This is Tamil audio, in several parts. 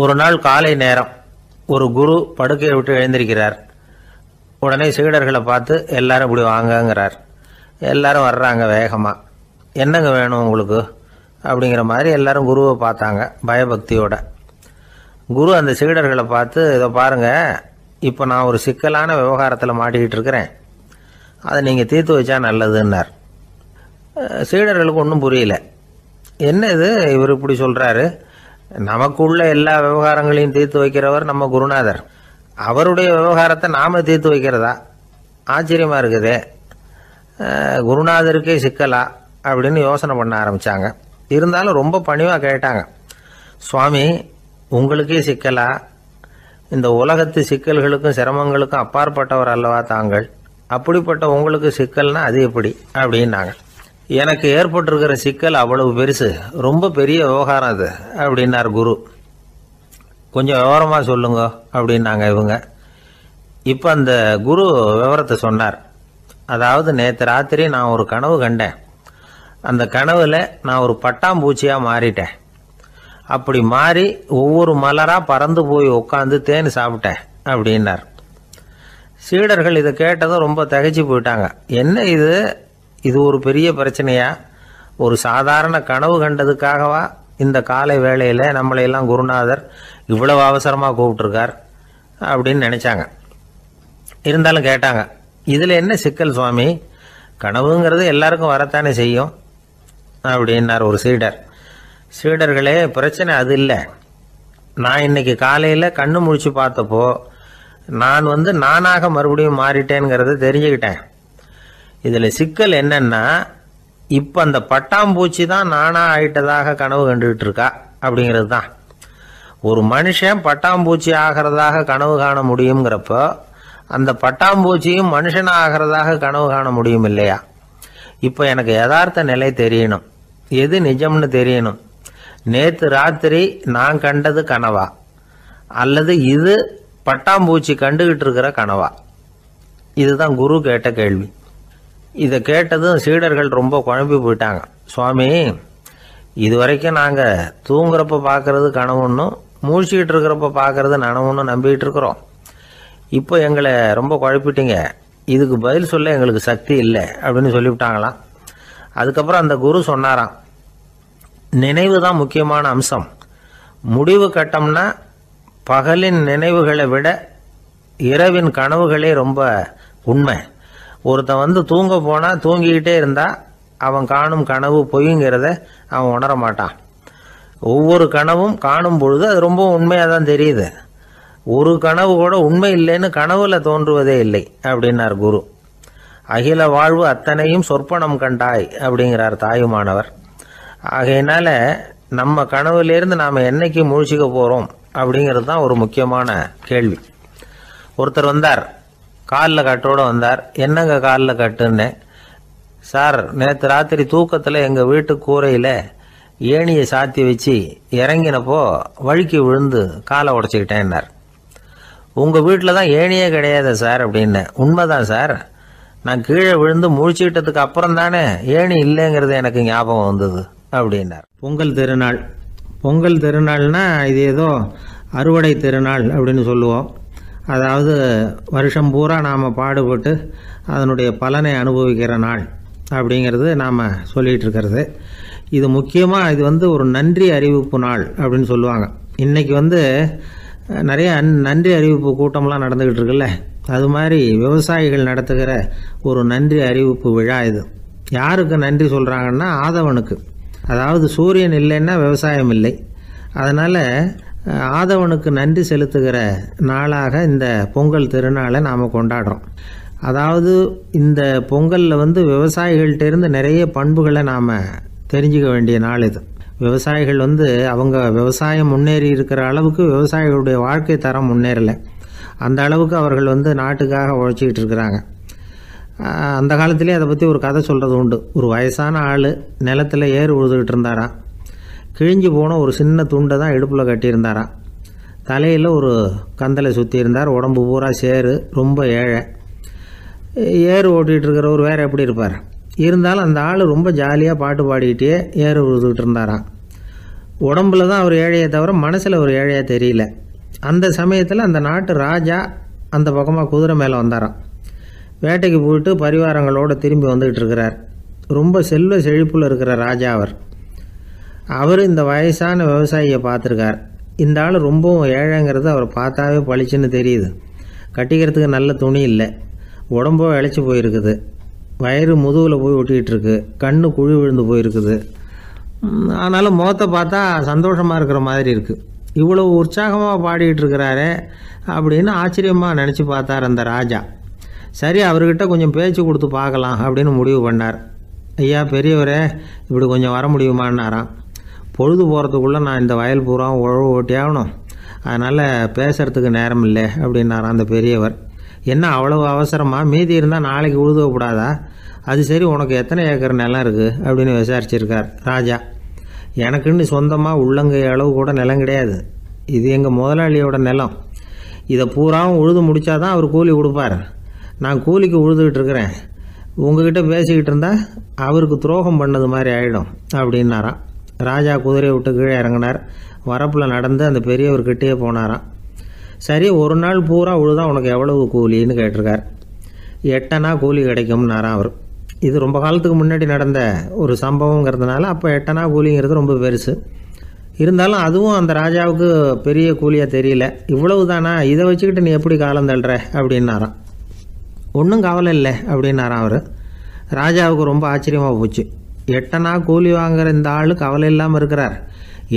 ஒரு நாள் காலை நேரம் ஒரு குரு படுக்கையை விட்டு எழுந்திருக்கிறார். உடனே சீடர்களை பார்த்து எல்லாரும் இப்படி வாங்கங்கிறார். எல்லாரும் வர்றாங்க வேகமாக. என்னங்க வேணும் உங்களுக்கு அப்படிங்கிற மாதிரி எல்லாரும் குருவை பார்த்தாங்க பயபக்தியோட. குரு அந்த சீடர்களை பார்த்து, இதை பாருங்கள், இப்போ நான் ஒரு சிக்கலான விவகாரத்தில் மாட்டிக்கிட்டு இருக்கிறேன், அதை நீங்கள் தீர்த்து வச்சா நல்லதுன்னார். சீடர்களுக்கு ஒன்றும் புரியல. என்ன இது இவர் இப்படி சொல்கிறாரு? நமக்குள்ள எல்லா விவகாரங்களையும் தீர்த்து வைக்கிறவர் நம்ம குருநாதர், அவருடைய விவகாரத்தை நாம் தீர்த்து வைக்கிறதா? ஆச்சரியமாக இருக்குதே, குருநாதருக்கே சிக்கலா அப்படின்னு யோசனை பண்ண ஆரம்பித்தாங்க. இருந்தாலும் ரொம்ப பணிவாக கேட்டாங்க, சுவாமி உங்களுக்கே சிக்கலா? இந்த உலகத்து சிக்கல்களுக்கும் சிரமங்களுக்கும் அப்பாற்பட்டவர் அல்லவா தாங்கள், அப்படிப்பட்ட உங்களுக்கு சிக்கல்னா அது எப்படி அப்படின்னாங்க. எனக்கு ஏற்பட்டிருக்கிற சிக்கல் அவ்வளவு பெருசு, ரொம்ப பெரிய விவகாரம் அது அப்படின்னார் குரு. கொஞ்சம் விவரமாக சொல்லுங்க அப்படின்னாங்க இவங்க. இப்போ அந்த குரு விவரத்தை சொன்னார். அதாவது நேற்று ராத்திரி நான் ஒரு கனவு கண்டேன். அந்த கனவில் நான் ஒரு பட்டாம்பூச்சியாக மாறிட்டேன். அப்படி மாறி ஒவ்வொரு மலராக பறந்து போய் உட்காந்து தேன் சாப்பிட்டேன் அப்படின்னார். சீடர்கள் இதை கேட்டதும் ரொம்ப திகைச்சு போயிட்டாங்க. என்ன இது, இது ஒரு பெரிய பிரச்சனையா? ஒரு சாதாரண கனவு கண்டதுக்காகவா இந்த காலை வேளையில் நம்மளையெல்லாம் குருநாதர் இவ்வளவு அவசரமாக கூப்பிட்டுருக்கார் அப்படின்னு நினச்சாங்க. இருந்தாலும் கேட்டாங்க, இதில் என்ன சிக்கல் சுவாமி? கனவுங்கிறது எல்லாருக்கும் வரத்தானே செய்யும் அப்படின்னார் ஒரு சீடர். சீடர்களே, பிரச்சனை அது இல்லை. நான் இன்னைக்கு காலையில் கண்ணு முழிச்சு பார்த்தப்போ நான் நானாக மறுபடியும் மாறிட்டேங்கிறத தெரிஞ்சுக்கிட்டேன். இதில் சிக்கல் என்னன்னா, இப்போ அந்த பட்டாம்பூச்சி தான் நானாக ஆயிட்டதாக கனவு கண்டுகிட்டு இருக்கா அப்படிங்கிறது தான். ஒரு மனுஷன் பட்டாம்பூச்சி ஆகிறதாக கனவு காண முடியுங்கிறப்போ அந்த பட்டாம்பூச்சியும் மனுஷனாக ஆகிறதாக கனவு காண முடியும் இல்லையா? இப்போ எனக்கு யதார்த்த நிலை தெரியணும், எது நிஜம்னு தெரியணும். நேற்று ராத்திரி நான் கண்டது கனவா, அல்லது இது பட்டாம்பூச்சி கண்டுகிட்டு இருக்கிற கனவா? இதுதான் குரு கேட்ட கேள்வி. இதை கேட்டதும் சீடர்கள் ரொம்ப குழம்பி போயிட்டாங்க. சுவாமி, இது வரைக்கும் நாங்கள் தூங்குறப்ப பார்க்கறது கனவுன்னும் மூழ்கிட்டு இருக்கிறப்ப பார்க்கறது நனவுன்னு நம்பிக்கிட்டு இருக்கிறோம். இப்போ எங்களை ரொம்ப குழப்பிட்டீங்க, இதுக்கு பதில் சொல்ல எங்களுக்கு சக்தி இல்லை அப்படின்னு சொல்லிவிட்டாங்களாம். அதுக்கப்புறம் அந்த குரு சொன்னாராம், நினைவு தான் முக்கியமான அம்சம். முடிவு கட்டம்னா பகலின் நினைவுகளை விட இரவின் கனவுகளே ரொம்ப உண்மை. ஒருத்தன் தூங்க போனால் தூங்கிக்கிட்டே இருந்தால் அவன் காணும் கனவு பொய்ங்கிறத அவன் உணர மாட்டான். ஒவ்வொரு கனவும் காணும் பொழுது அது ரொம்ப உண்மையாக தான் தெரியுது. ஒரு கனவு கூட உண்மை இல்லைன்னு கனவுல தோன்றுவதே இல்லை அப்படின்னார் குரு. அகில வாழ்வு அத்தனையும் சொற்பனம் கண்டாய் அப்படிங்கிறார் தாயுமானவர். ஆகையினால நம்ம கனவுலேருந்து நாம் என்னைக்கு முழிச்சிக்க போகிறோம் அப்படிங்கிறது தான் ஒரு முக்கியமான கேள்வி. ஒருத்தர் வந்தார், காலில் கட்டோடு வந்தார். என்னங்க காலில் கட்டுன்னு? சார், நேற்று ராத்திரி தூக்கத்தில் எங்கள் வீட்டு கூரையில் ஏணியை சாத்தி வச்சு இறங்கினப்போ வழுக்கி விழுந்து காலை உடச்சிக்கிட்டேன்னார். உங்கள் வீட்டில் தான் ஏணியே கிடையாது சார் அப்படின்னு. உண்மைதான் சார், நான் கீழே விழுந்து முழிச்சுக்கிட்டதுக்கு அப்புறம் தானே ஏணி இல்லைங்கிறது எனக்கு ஞாபகம் வந்தது அப்படின்னார். பொங்கல் திருநாள். பொங்கல் திருநாள்னா இது ஏதோ அறுவடை திருநாள் அப்படின்னு சொல்லுவோம். அதாவது வருஷம் பூரா நாம் பாடுபட்டு அதனுடைய பலனை அனுபவிக்கிற நாள் அப்படிங்கிறது நாம் சொல்லிகிட்டு இருக்கிறது. இது முக்கியமாக இது ஒரு நன்றி அறிவிப்பு நாள் அப்படின்னு சொல்லுவாங்க. இன்றைக்கி நிறைய நன்றி அறிவிப்பு கூட்டம்லாம் நடந்துக்கிட்டு இருக்குல்ல, அது மாதிரி விவசாயிகள் நடத்துகிற ஒரு நன்றி அறிவிப்பு விழா இது. யாருக்கு நன்றி சொல்கிறாங்கன்னா ஆதவனுக்கு. அதாவது சூரியன் இல்லைன்னா விவசாயம் இல்லை. அதனால் ஆதவனுக்கு நன்றி செலுத்துகிற நாளாக இந்த பொங்கல் திருநாளை நாம் கொண்டாடுறோம். அதாவது இந்த பொங்கலில் விவசாயிகள்கிட்டேருந்து நிறைய பண்புகளை நாம் தெரிஞ்சுக்க வேண்டிய நாள் இது. விவசாயிகள் அவங்க விவசாயம் முன்னேறி இருக்கிற அளவுக்கு விவசாயிகளுடைய வாழ்க்கை தரம் முன்னேறலை. அந்த அளவுக்கு அவர்கள் நாட்டுக்காக உழைச்சிக்கிட்டு இருக்கிறாங்க. அந்த காலத்திலே அதை பற்றி ஒரு கதை சொல்கிறது உண்டு. ஒரு வயசான ஆள் நிலத்தில் ஏறு உழுதுகிட்டு இருந்தாராம். கிழிஞ்சு போன ஒரு சின்ன துண்டை தான் இடுப்பில் கட்டியிருந்தாராம். தலையில் ஒரு கந்தலை சுற்றி இருந்தார். உடம்பு பூரா சேரு, ரொம்ப ஏழை. ஏறு ஓட்டிகிட்டு இருக்கிறவர் வேறு எப்படி இருப்பார்? இருந்தாலும் அந்த ஆள் ரொம்ப ஜாலியாக பாட்டு பாடிக்கிட்டே ஏறு உழுதுகிட்டு இருந்தாராம். உடம்புல தான் அவர் ஏழையை தவிர மனசில் ஒரு ஏழையாக தெரியல. அந்த சமயத்தில் அந்த நாட்டு ராஜா அந்த பக்கமாக குதிரை மேலே வந்தாராம். வேட்டைக்கு போயிட்டு பரிவாரங்களோடு திரும்பி வந்துக்கிட்டு இருக்கிறார். ரொம்ப செல்வ செழிப்பில் இருக்கிற ராஜா அவர் இந்த வயசான விவசாயியை பார்த்துருக்கார். இந்த ஆள் ரொம்பவும் ஏழைங்கிறது அவர் பார்த்தாவே பளிச்சுன்னு தெரியுது. கட்டிக்கிறதுக்கு நல்ல துணி இல்லை, உடம்போ இழைச்சி போயிருக்குது, வயிறு முதுகில் போய் ஒட்டிக்கிட்டு இருக்கு, கண்ணு குழி விழுந்து போயிருக்குது. ஆனாலும் முகத்தை பார்த்தா சந்தோஷமாக இருக்கிற மாதிரி இருக்குது. இவ்வளோ உற்சாகமாக பாடிக்கிட்டு இருக்கிறாரே அப்படின்னு ஆச்சரியமாக நினச்சி பார்த்தார் அந்த ராஜா. சரி, அவர்கிட்ட கொஞ்சம் பேச்சு கொடுத்து பார்க்கலாம் அப்படின்னு முடிவு பண்ணார். ஐயா பெரியவரே, இப்படி கொஞ்சம் வர முடியுமான்னாராம். பொழுது போகிறதுக்குள்ளே நான் இந்த வயல் பூரா உழவு ஓட்டி ஆகணும், அதனால் பேசுகிறதுக்கு நேரம் இல்லை அப்படின்னாராம் அந்த பெரியவர். என்ன அவ்வளவு அவசரமாக? மீதி இருந்தால் நாளைக்கு உழுதக்கூடாதா? அது சரி, உனக்கு எத்தனை ஏக்கர் நிலம் இருக்குது அப்படின்னு விசாரிச்சிருக்கார் ராஜா. எனக்குன்னு சொந்தமாக உள்ளங்கை அளவு கூட நிலம் கிடையாது. இது எங்கள் முதலாளியோட நிலம். இதை பூராவும் உழுது முடித்தாதான் அவர் கூலி கொடுப்பார். நான் கூலிக்கு உழுதுகிட்டு இருக்கிறேன். உங்ககிட்ட பேசிக்கிட்டு இருந்தால் அவருக்கு துரோகம் பண்ணது மாதிரி ஆகிடும் அப்படின்னாராம். ராஜா குதிரையை விட்டு கீழே இறங்கினார். வரப்பில் நடந்து அந்த பெரியவர்கிட்டயே போனாராம். சரி, ஒரு நாள் பூரா உழுதா உனக்கு எவ்வளவு கூலின்னு கேட்டிருக்கார். 8 அணா கூலி கிடைக்கும்னாராம் அவர். இது ரொம்ப காலத்துக்கு முன்னாடி நடந்த ஒரு சம்பவங்கிறதுனால அப்போ 8 அணா கூலிங்கிறது ரொம்ப பெருசு. இருந்தாலும் அதுவும் அந்த ராஜாவுக்கு பெரிய கூலியாக தெரியல. இவ்வளவு தானா, இதை வச்சுக்கிட்டு நீ எப்படி காலம் தள்ளுற அப்படின்னாராம். ஒன்றும் கவலை இல்லை அப்படின்னாராம் அவர். ராஜாவுக்கு ரொம்ப ஆச்சரியமாக போச்சு. 8 அணா கூலி வாங்குற இந்த ஆள் கவலை இல்லாமல் இருக்கிறார்,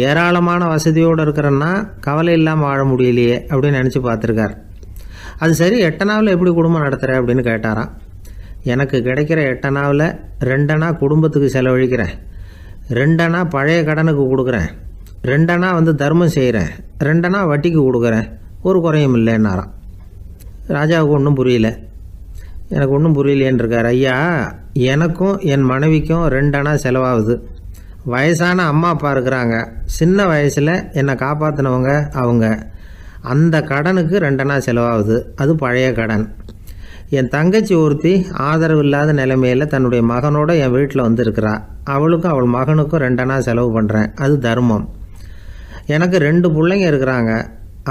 ஏராளமான வசதியோடு இருக்கிறன்னா கவலை இல்லாமல் வாழ முடியலையே அப்படின்னு நினச்சி பார்த்துருக்கார். அது சரி, 8 அணாவில் எப்படி குடும்பம் நடத்துகிற அப்படின்னு கேட்டாராம். எனக்கு கிடைக்கிற 8 அணாவில் 2 அணா குடும்பத்துக்கு செலவழிக்கிறேன், 2 அணா பழைய கடனுக்கு கொடுக்குறேன், 2 அணா தர்மம் செய்கிறேன், 2 அணா வட்டிக்கு கொடுக்குறேன், ஒரு குறையும் இல்லைன்னாராம். ராஜாவுக்கு ஒன்றும் புரியல. எனக்கு ஒன்றும் புரியலேன்னு இருக்கார். ஐயா, எனக்கும் என் மனைவிக்கும் 2 அணா செலவாகுது. வயசான அம்மா அப்பா இருக்கிறாங்க, சின்ன வயசில் என்னை காப்பாற்றினவங்க அவங்க. அந்த கடனுக்கு 2 அணா செலவாகுது, அது பழைய கடன். என் தங்கச்சி ஒருத்தி ஆதரவு இல்லாத நிலைமையில் தன்னுடைய மகனோட என் வீட்டில் இருக்கிறா. அவளுக்கும் அவள் மகனுக்கும் 2 அணா செலவு பண்ணுறேன், அது தர்மம். எனக்கு 2 பிள்ளைங்க இருக்கிறாங்க,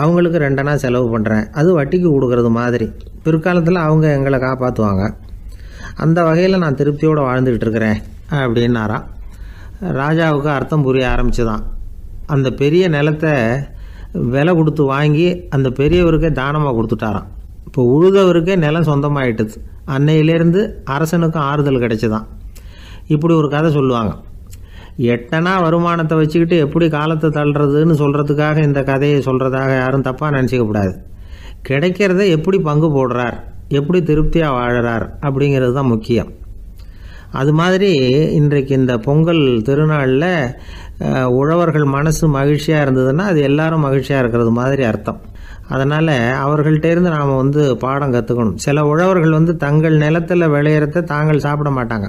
அவங்களுக்கு 2 அணா செலவு பண்ணுறேன், அது வட்டிக்கு கொடுக்கறது மாதிரி. பிற்காலத்தில் அவங்க எங்களை காப்பாற்றுவாங்க. அந்த வகையில் நான் திருப்தியோடு வாழ்ந்துக்கிட்டு இருக்கிறேன் அப்படின்னாராம். ராஜாவுக்கு அர்த்தம் புரிய ஆரம்பிச்சுதான். அந்த பெரிய நிலத்தை விலை கொடுத்து வாங்கி அந்த பெரியவருக்கே தானமாக கொடுத்துட்டாராம். இப்போ உழுதவருக்கே நிலம் சொந்தமாகிட்டுது. அன்னையிலேருந்து அரசனுக்கும் ஆறுதல் கிடைச்சிதான். இப்படி ஒரு கதை சொல்லுவாங்க. 8 அணா வருமானத்தை வச்சுக்கிட்டு எப்படி காலத்தை தள்ளுறதுன்னு சொல்கிறதுக்காக இந்த கதையை சொல்கிறதாக யாரும் தப்பாக நினச்சிக்கக்கூடாது. கிடைக்கிறத எப்படி பங்கு போடுறார், எப்படி திருப்தியாக வாழறார் அப்படிங்கிறது தான் முக்கியம். அது மாதிரி இன்றைக்கு இந்த பொங்கல் திருநாளில் உழவர்கள் மனசு மகிழ்ச்சியாக இருந்ததுன்னா அது எல்லாரும் மகிழ்ச்சியாக இருக்கிறது மாதிரி அர்த்தம். அதனால் அவர்கள்ட்டேருந்து நாம் பாடம் கற்றுக்கணும். சில உழவர்கள் தங்கள் நிலத்தில் விளையிறத தாங்கள் சாப்பிட மாட்டாங்க,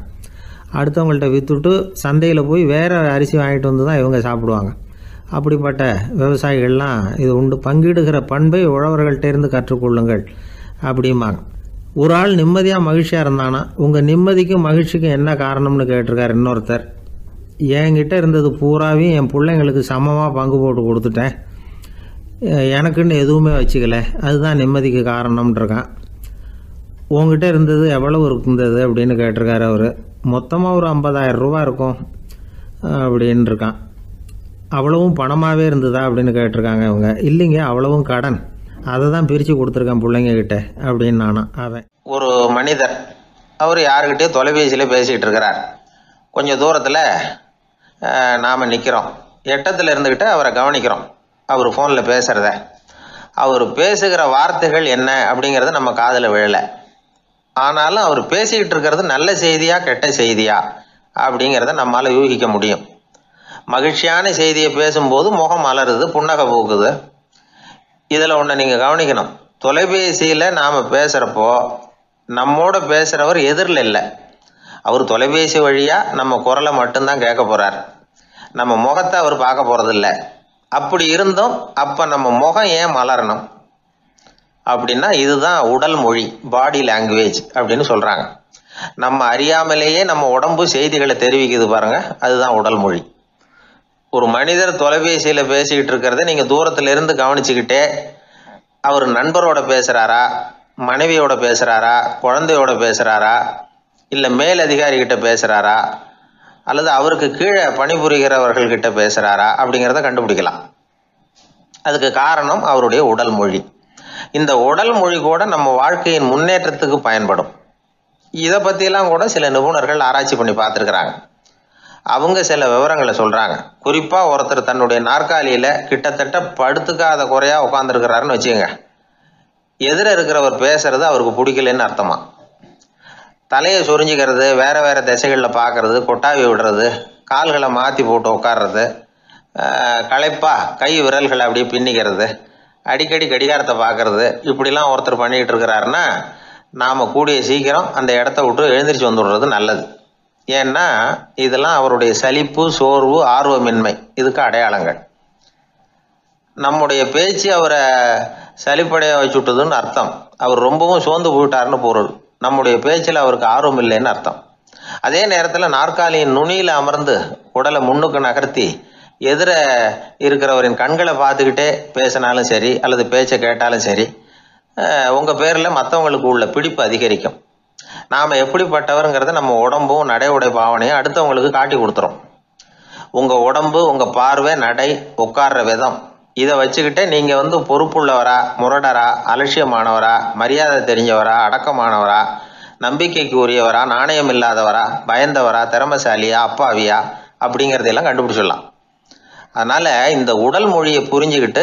அடுத்தவங்கள்ட்ட விற்றுட்டு சந்தையில் போய் வேறு அரிசி வாங்கிட்டு வந்து தான் இவங்க சாப்பிடுவாங்க. அப்படிப்பட்ட விவசாயிகள்லாம் இது உண்டு. பங்கிடுகிற பண்பை உழவர்கள்ட்டேருந்து கற்றுக்கொள்ளுங்கள் அப்படிம்பாங்க. ஒரு ஆள் நிம்மதியாக மகிழ்ச்சியாக இருந்தானா, உங்கள் நிம்மதிக்கும் மகிழ்ச்சிக்கும் என்ன காரணம்னு கேட்டிருக்கார் இன்னொருத்தர். என்கிட்ட இருந்தது பூராவையும் என் பிள்ளைங்களுக்கு சமமாக பங்கு போட்டு கொடுத்துட்டேன், எனக்குன்னு எதுவுமே வச்சுக்கல, அதுதான் நிம்மதிக்கு காரணம்ன்றிருக்கான். உங்ககிட்ட இருந்தது எவ்வளவு இருந்தது அப்படின்னு கேட்டிருக்காரு அவர். மொத்தமாக ஒரு 50,000 ரூபா இருக்கும் அப்படின்னு இருக்கான். அவ்வளவும் பணமாகவே இருந்ததா அப்படின்னு கேட்டிருக்காங்க இவங்க. இல்லைங்க, அவ்வளவும் கடன், அதை தான் பிரித்து கொடுத்துருக்கேன் பிள்ளைங்க கிட்ட அப்படின்னு நானும். அவன் ஒரு மனிதர், அவர் யாருக்கிட்டே தொலைபேசியில் பேசிகிட்டு இருக்கிறார். கொஞ்சம் தூரத்தில் நாம் நிற்கிறோம், எட்டத்தில் இருந்துக்கிட்டு அவரை கவனிக்கிறோம். அவர் ஃபோனில் பேசுகிறத, அவர் பேசுகிற வார்த்தைகள் என்ன அப்படிங்கிறது நம்ம காதில் விழலை. ஆனாலும் அவர் பேசிக்கிட்டு இருக்கிறது நல்ல செய்தியா கெட்ட செய்தியா அப்படிங்கிறத நம்மளால் யூகிக்க முடியும். மகிழ்ச்சியான செய்தியை பேசும்போது முகம் மலருது, புன்னகை போக்குது. இதில் ஒன்று நீங்கள் கவனிக்கணும். தொலைபேசியில் நாம் பேசுகிறப்போ நம்மோட பேசுகிறவர் எதிரில் இல்லை. அவர் தொலைபேசி வழியாக நம்ம குரலை மட்டும்தான் கேட்க போகிறார், நம்ம முகத்தை அவர் பார்க்க போகிறதில்ல. அப்படி இருந்தும் அப்போ நம்ம முகம் ஏன் மலரணும் அப்படின்னா இதுதான் உடல் மொழி, பாடி லாங்குவேஜ் அப்படின்னு சொல்கிறாங்க. நம்ம அறியாமலேயே நம்ம உடம்பு செய்திகளை தெரிவிக்குது பாருங்க, அதுதான் உடல் மொழி. ஒரு மனிதர் தொலைபேசியில பேசிக்கிட்டு இருக்கிறத நீங்க தூரத்துல இருந்து கவனிச்சுக்கிட்டே அவர் நண்பரோட பேசுறாரா, மனைவியோட பேசுறாரா, குழந்தையோட பேசுறாரா, இல்ல மேல் அதிகாரி கிட்ட பேசுறாரா, அல்லது அவருக்கு கீழே பணிபுரிகிறவர்கள் கிட்ட பேசுறாரா அப்படிங்கிறத கண்டுபிடிக்கலாம். அதுக்கு காரணம் அவருடைய உடல் மொழி. இந்த உடல் மொழி கூட நம்ம வாழ்க்கையின் முன்னேற்றத்துக்கு பயன்படும். இதை பற்றியெல்லாம் கூட சில நிபுணர்கள் ஆராய்ச்சி பண்ணி பார்த்துருக்குறாங்க. அவங்க சில விவரங்களை சொல்கிறாங்க. குறிப்பாக ஒருத்தர் தன்னுடைய நாற்காலியில் கிட்டத்தட்ட படுத்துக்காத குறையா உட்காந்துருக்கிறாருன்னு வச்சுக்கோங்க. எதிர இருக்கிறவர் பேசுறது அவருக்கு பிடிக்கலன்னு அர்த்தமா. தலையை சொரிஞ்சிக்கிறது, வேற வேற திசைகளில் பார்க்கறது, கொட்டாவி விடுறது, கால்களை மாற்றி போட்டு உட்கார்றது, களைப்பா கை விரல்களை அப்படியே பின்னிக்கிறது, அடிக்கடி கடிகாரத்தை பார்க்கறது, இப்படிலாம் ஒருத்தர் பண்ணிக்கிட்டு இருக்கிறாருன்னா நாம் கூடிய சீக்கிரம் அந்த இடத்த விட்டு எழுந்திரிச்சு வந்துடுறது நல்லது. ஏன்னா இதெல்லாம் அவருடைய சலிப்பு, சோர்வு, ஆர்வமின்மை இதுக்கு அடையாளங்கள். நம்முடைய பேச்சு அவரை சலிப்படைய வச்சுட்டதுன்னு அர்த்தம். அவர் ரொம்பவும் சோர்ந்து போயிட்டாருன்னு பொருள். நம்முடைய பேச்சில் அவருக்கு ஆர்வம் இல்லைன்னு அர்த்தம். அதே நேரத்தில் நாற்காலியின் நுனியில் அமர்ந்து உடலை முன்னுக்கு நகர்த்தி எதிர இருக்கிறவரின் கண்களை பார்த்துக்கிட்டே பேசினாலும் சரி அல்லது பேச்சை கேட்டாலும் சரி, உங்கள் பேரில் மற்றவங்களுக்கு உள்ள பிடிப்பு அதிகரிக்கும். நாம் எப்படிப்பட்டவருங்கிறத நம்ம உடம்பும் நடை உடை பாவனையும் அடுத்தவங்களுக்கு காட்டி கொடுத்துரும். உங்கள் உடம்பு, உங்கள் பார்வை, நடை, உட்கார்ற விதம் இதை வச்சுக்கிட்டே நீங்கள் பொறுப்புள்ளவரா, முரடரா, அலட்சியமானவரா, மரியாதை தெரிஞ்சவரா, அடக்கமானவரா, நம்பிக்கைக்கு உரியவரா, நாணயம் இல்லாதவரா, பயந்தவரா, திறமைசாலியா, அப்பாவியா அப்படிங்கிறதையெல்லாம் கண்டுபிடிச்சிடலாம். அதனால் இந்த உடல் மொழியை புரிஞ்சுக்கிட்டு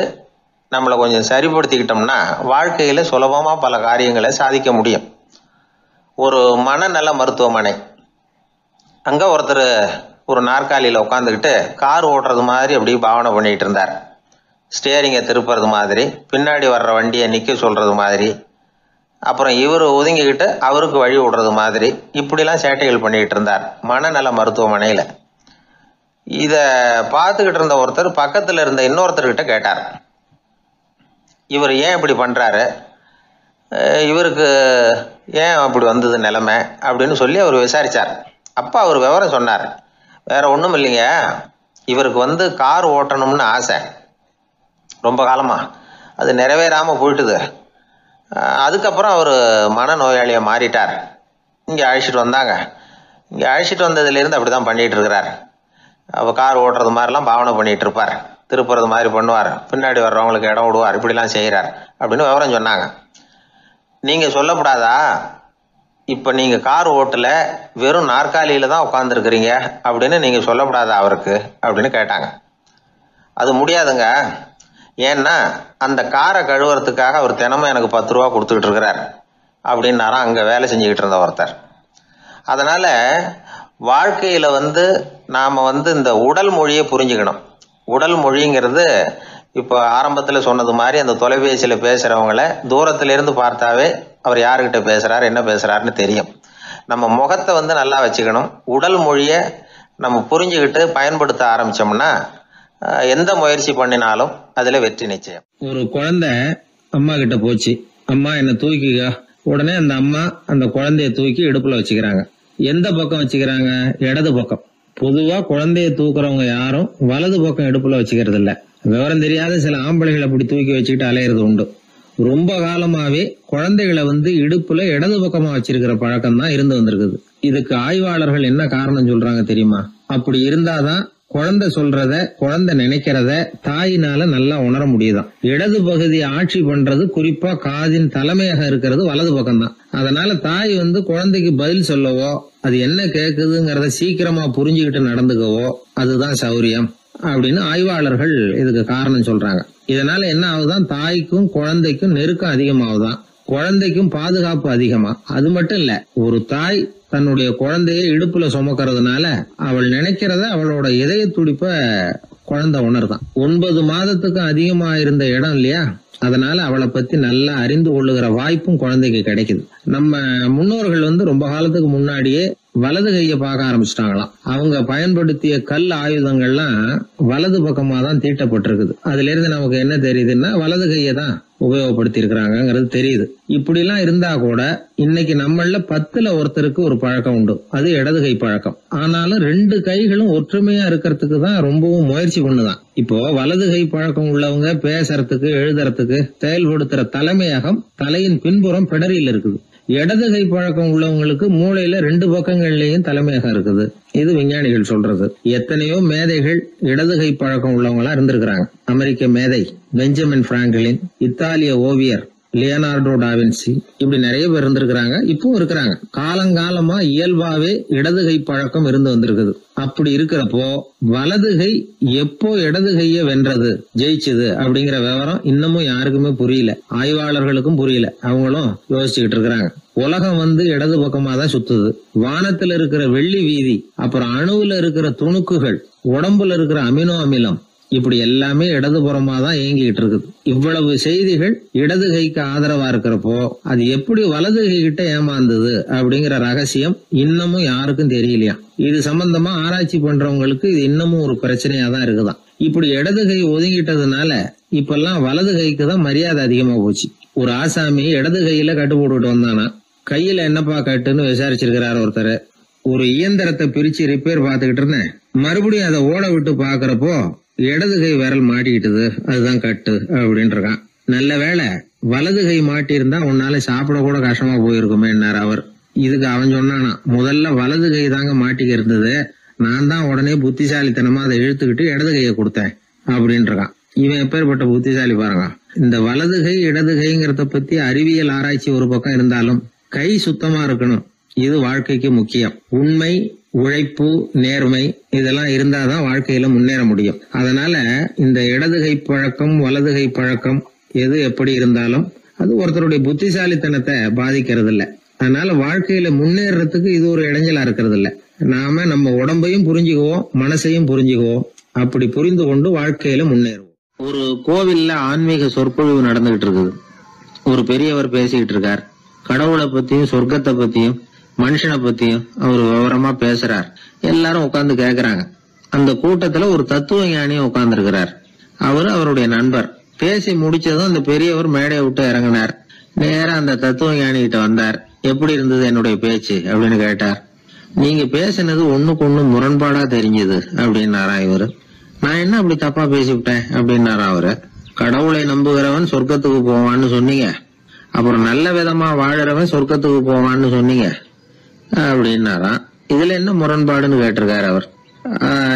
நம்மளை கொஞ்சம் சரிப்படுத்திக்கிட்டோம்னா வாழ்க்கையில் சுலபமாக பல காரியங்களை சாதிக்க முடியும். ஒரு மனநல மருத்துவமனை, அங்கே ஒருத்தர் ஒரு நாற்காலியில் உட்காந்துக்கிட்டு கார் ஓட்டுறது மாதிரி அப்படி பாவனை பண்ணிகிட்டு இருந்தார். ஸ்டேரிங்கை திருப்புறது மாதிரி, பின்னாடி வர்ற வண்டியை நிற்க சொல்கிறது மாதிரி, அப்புறம் இவர் ஒதுங்கிக்கிட்டு அவருக்கு வழி விடுறது மாதிரி, இப்படிலாம் சேட்டைகள் பண்ணிக்கிட்டு இருந்தார் மனநல மருத்துவமனையில். இதை பார்த்துக்கிட்டு இருந்த ஒருத்தர் பக்கத்தில் இருந்த இன்னொருத்தர்கிட்ட கேட்டார், இவர் ஏன் இப்படி பண்ணுறாரு, இவருக்கு ஏன் அப்படி வந்தது நிலைமை அப்படின்னு சொல்லி அவர் விசாரித்தார். அப்போ அவர் விவரம் சொன்னார். வேற ஒன்றும் இல்லைங்க, இவருக்கு கார் ஓட்டணும்னு ஆசை ரொம்ப காலமாக, அது நிறைவேறாமல் போயிட்டுது. அதுக்கப்புறம் அவர் மனநோயாளியாக மாறிட்டார். இங்கே அழைச்சிட்டு வந்தாங்க. இங்கே அழைச்சிட்டு வந்ததுலேருந்து அப்படி தான் பண்ணிகிட்டு இருக்கிறார். அப்போ கார் ஓட்டுறது மாதிரிலாம் பாவனை பண்ணிகிட்டு இருப்பார், திருப்புறது மாதிரி பண்ணுவார், பின்னாடி வர்றவங்களுக்கு இடம் விடுவார், இப்படிலாம் செய்கிறார் அப்படின்னு விவரம் சொன்னாங்க. நீங்கள் சொல்லப்படாதா, இப்போ நீங்கள் கார் ஓட்டல, வெறும் நாற்காலியில் தான் உட்காந்துருக்குறீங்க அப்படின்னு நீங்கள் சொல்லப்படாதா அவருக்கு அப்படின்னு கேட்டாங்க. அது முடியாதுங்க, ஏன்னா அந்த காரை கழுவுறதுக்காக அவர் தினமும் எனக்கு 10 ரூபா கொடுத்துக்கிட்டு இருக்கிறார் அப்படின்னாராம் அங்கே வேலை செஞ்சுக்கிட்டு இருந்த ஒருத்தர். அதனால் வாழ்க்கையில் நாம் இந்த உடல் மொழியை புரிஞ்சுக்கணும். உடல் மொழிங்கிறது இப்போ ஆரம்பத்தில் சொன்னது மாதிரி அந்த தொலைபேசியில் பேசுகிறவங்கள தூரத்திலேருந்து பார்த்தாவே அவர் யாருக்கிட்ட பேசுகிறார், என்ன பேசுகிறாருன்னு தெரியும். நம்ம முகத்தை நல்லா வச்சுக்கணும். உடல் மொழியை நம்ம புரிஞ்சுக்கிட்டு பயன்படுத்த ஆரம்பித்தோம்னா எந்த முயற்சி பண்ணினாலும் அதில் வெற்றி நிச்சயம். ஒரு குழந்தை அம்மா கிட்ட போச்சு, அம்மா என்னை தூக்கிக்க. உடனே அந்த அம்மா அந்த குழந்தைய தூக்கி இடுப்புல வச்சுக்கிறாங்க. எந்த பக்கம் வச்சுக்கிறாங்க? இடது பக்கம். பொதுவா குழந்தைய தூக்குறவங்க யாரும் வலது பக்கம் இடுப்புல வச்சுக்கிறது இல்ல. விவரம் தெரியாத சில ஆம்பளைகளை அப்படி தூக்கி வச்சுக்கிட்டு அலையிறது உண்டு. ரொம்ப காலமாவே குழந்தைகளை இடுப்புல இடது பக்கமா வச்சிருக்கிற பழக்கம் தான் இருந்து வந்திருக்குது. இதுக்கு ஆய்வாளர்கள் என்ன காரணம் சொல்றாங்க தெரியுமா? அப்படி இருந்தாதான் குழந்தை சொல்றத, குழந்தை நினைக்கிறத தாயினால நல்லா உணர முடியுதாம். இடது பகுதி ஆட்சி பண்றது, குறிப்பா காதின் தலைமையாக இருக்கிறது வலது பக்கம் தான். அதனால தாய் குழந்தைக்கு பதில் சொல்லவோ, அது என்ன கேக்குதுங்கிறத சீக்கிரமா புரிஞ்சுக்கிட்டு நடந்துக்கவோ அதுதான் சௌரியம் அப்படின்னு ஆய்வாளர்கள் இதுக்கு காரணம் சொல்றாங்க. இதனால என்ன ஆகுதான், தாய்க்கும் குழந்தைக்கும் நெருக்கம் அதிகமாகுதான், குழந்தைக்கும் பாதுகாப்பு அதிகமா. அது மட்டும் இல்ல, ஒரு தாய் தன்னுடைய குழந்தைய இடுப்புல சுமக்கிறதுனால அவள் நினைக்கிறத, அவளோட இதய துடிப்ப குழந்தை உணர்தான். 9 மாதத்துக்கும் அதிகமா இருந்த இடம் இல்லையா, அதனால அவளை பத்தி நல்லா அறிந்து கொள்ளுகிற வாய்ப்பும் குழந்தைக்கு கிடைக்குது. நம்ம முன்னோர்கள் ரொம்ப காலத்துக்கு முன்னாடியே வலது கையை பார்க்க ஆரம்பிச்சிட்டாங்களாம். அவங்க பயன்படுத்திய கல் ஆயுதங்கள்லாம் வலது பக்கமா தான் தீட்டப்பட்டிருக்குது. அதுல இருந்து நமக்கு என்ன தெரியுதுன்னா வலது கையை தான் உபயோகப்படுத்தி இருக்கிறாங்கிறது தெரியுது. இப்படி எல்லாம் இருந்தா கூட இன்னைக்கு நம்மள 10ல் ஒருத்தருக்கு ஒரு பழக்கம் உண்டு, அது இடது கை பழக்கம். ஆனாலும் 2 கைகளும் ஒற்றுமையா இருக்கிறதுக்கு தான் ரொம்பவும் முயற்சி பண்ணுதான். இப்போ வலது கை பழக்கம் உள்ளவங்க பேசுறதுக்கு எழுதுறதுக்கு செயல்படுத்துற தலைமையகம் தலையின் பின்புறம் பிடரியில் இருக்குது. இடது கை பழக்கம் உள்ளவங்களுக்கு மூளையில 2 பக்கங்கள்லயும் தலைமையகம் இருக்குது. இது விஞ்ஞானிகள் சொல்றது. எத்தனையோ மேதைகள் இடது கை பழக்கம் உள்ளவங்களா இருந்திருக்கிறாங்க. அமெரிக்க மேதை பெஞ்சமின் பிராங்கிலின், இத்தாலிய ஓவியர் லியோனார்டோ டாவின்சி, இப்படி நிறைய பேர் இருந்திருக்கிறாங்க, இப்பவும் இருக்கிறாங்க. காலங்காலமா இயல்பாவே இடது கை பழக்கம் இருந்து வந்திருக்குது. அப்படி இருக்கிறப்போ வலது கை எப்போ இடது கைய வென்றது, ஜெயிச்சது அப்படிங்கிற விவரம் இன்னமும் யாருக்குமே புரியல. ஆய்வாளர்களுக்கும் புரியல. அவங்களும் யோசிச்சுக்கிட்டு இருக்கிறாங்க. உலகம் இடது பக்கமா தான் சுத்துது. வானத்துல இருக்கிற வெள்ளி வீதி, அப்புறம் அணுவுல இருக்கிற துணுக்குகள், உடம்புல இருக்கிற அமினோ அமிலம், இப்படி எல்லாமே இடதுபுறமா தான் இயங்கிட்டு இருக்குது. இவ்வளவு செய்திகள் இடது கைக்கு ஆதரவா இருக்கிறப்போ அது எப்படி வலது கை கிட்ட ஏமாந்தது அப்படிங்கிற ரகசியம் இன்னமும் யாருக்கும் தெரியலையா. இது சம்பந்தமா ஆராய்ச்சி பண்றவங்களுக்கு இது இன்னமும் ஒரு பிரச்சனையா தான் இருக்குதான். இப்படி இடது கை ஒதுங்கிட்டதுனால இப்பெல்லாம் வலது கைக்கு தான் மரியாதை அதிகமா போச்சு. ஒரு ஆசாமி இடது கையில கட்டு போட்டுட்டு வந்தானா, கையில என்னப்பா கட்டுன்னு விசாரிச்சிருக்கிறாரு ஒருத்தர். ஒரு இயந்திரத்தை பிரிச்சு ரிப்பேர் பாத்துக்கிட்டு இருந்தேன், மறுபடியும் அதை ஓட விட்டு பாக்குறப்போ இடது கை விரல் மாட்டிக்கிட்டது, அதுதான் கட்டு அப்படின்னு இருக்கான். நல்ல வேளை வலது கை மாட்டி இருந்தா உன்னால சாப்பிட கூட கஷ்டமா போயிருக்குமே அவர். இதுக்கு அவன் சொன்னானா, முதல்ல வலது கை தாங்க மாட்டிக்க இருந்தது, நான் தான் உடனே புத்திசாலித்தனமா அதை இழுத்துக்கிட்டு இடது கையை கொடுத்தேன் அப்படின்னு இருக்கான். இவன் எப்பேற்பட்ட புத்திசாலி பாருங்க. இந்த வலது கை இடது கைங்கிறத பத்தி அறிவியல் ஆராய்ச்சி ஒரு பக்கம் இருந்தாலும் கை சுத்தமா இருக்கணும், இது வாழ்க்கைக்கு முக்கியம். உண்மை, உழைப்பு, நேர்மை இதெல்லாம் இருந்தாதான் வாழ்க்கையில முன்னேற முடியும். அதனால இந்த இடது கை பழக்கம் வலது கை பழக்கம் எது எப்படி இருந்தாலும் அது ஒருத்தருடைய புத்திசாலித்தனத்தை பாதிக்கிறது இல்ல. அதனால வாழ்க்கையில முன்னேறதுக்கு இது ஒரு இடைஞ்சலா இருக்கிறது இல்ல. நாம நம்ம உடம்பையும் புரிஞ்சுக்குவோம், மனசையும் புரிஞ்சுக்குவோம். அப்படி புரிந்து கொண்டு வாழ்க்கையில முன்னேறுவோம். ஒரு கோவில்ல ஆன்மீக சொற்பொழிவு நடந்துகிட்டு இருக்குது. ஒரு பெரியவர் பேசிக்கிட்டு இருக்கார். கடவுளை பத்தியும் சொர்க்கத்தை பத்தியும் மனுஷனை பத்தியும் அவர் விவரமா பேசுறார். எல்லாரும் உட்கார்ந்து கேக்குறாங்க. அந்த கூட்டத்துல ஒரு தத்துவ ஞானியும் உட்கார்ந்து இருக்கிறார். அவரு அவருடைய நண்பர். பேசி முடிச்சதும் அந்த பெரியவர் மேடையை விட்டு இறங்கினார். நேரா அந்த தத்துவ ஞானி கிட்ட வந்தார். எப்படி இருந்தது என்னுடைய பேச்சு அப்படின்னு கேட்டார். நீங்க பேசினது ஒண்ணுக்கு ஒண்ணு முரண்பாடா தெரிஞ்சது அப்படின்னாரா இவரு. நான் என்ன அப்படி தப்பா பேசிவிட்டேன் அப்படின்னாரா அவரு. கடவுளை நம்புகிறவன் சொர்க்கத்துக்கு போவான்னு சொன்னீங்க, அப்புறம் நல்ல விதமா வாழறவன் சொர்க்கத்துக்கு போவான்னு சொன்னீங்க அப்படின்னாராம். இதுல என்ன முரண்பாடுன்னு கேட்டிருக்காரு அவர்.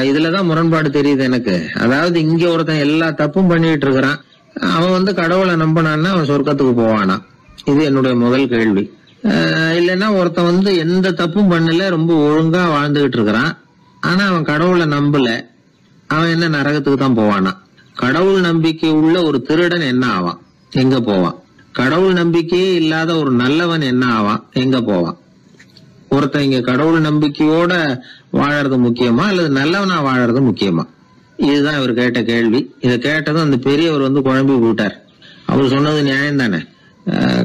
இதுலதான் முரண்பாடு தெரியுது எனக்கு. அதாவது இங்க ஒருத்தன் எல்லா தப்பும் பண்ணிட்டு இருக்கிறான், அவன் கடவுளை நம்பினான்னா அவன் சொர்க்கத்துக்கு போவானா, இது என்னுடைய முதல் கேள்வி. இல்லைன்னா ஒருத்தன் எந்த தப்பும் பண்ணல, ரொம்ப ஒழுங்கா வாழ்ந்துகிட்டு இருக்கிறான், ஆனா அவன் கடவுளை நம்பல, அவன் என்ன நரகத்துக்கு தான் போவானா. கடவுள் நம்பிக்கை உள்ள ஒரு திருடன் என்ன ஆவான், எங்க போவான். கடவுள் நம்பிக்கையே இல்லாத ஒரு நல்லவன் என்ன ஆவான், எங்க போவான். ஒருத்தன் இங்க கடவுள் நம்பிக்கையோட வாழறது முக்கியமா அல்லது நல்லவனா வாழறது முக்கியமா, இதுதான் இவர் கேட்ட கேள்வி. இதை கேட்டதும் அந்த பெரியவர் குழம்பி போட்டார். அவர் சொன்னது நியாயம் தானே.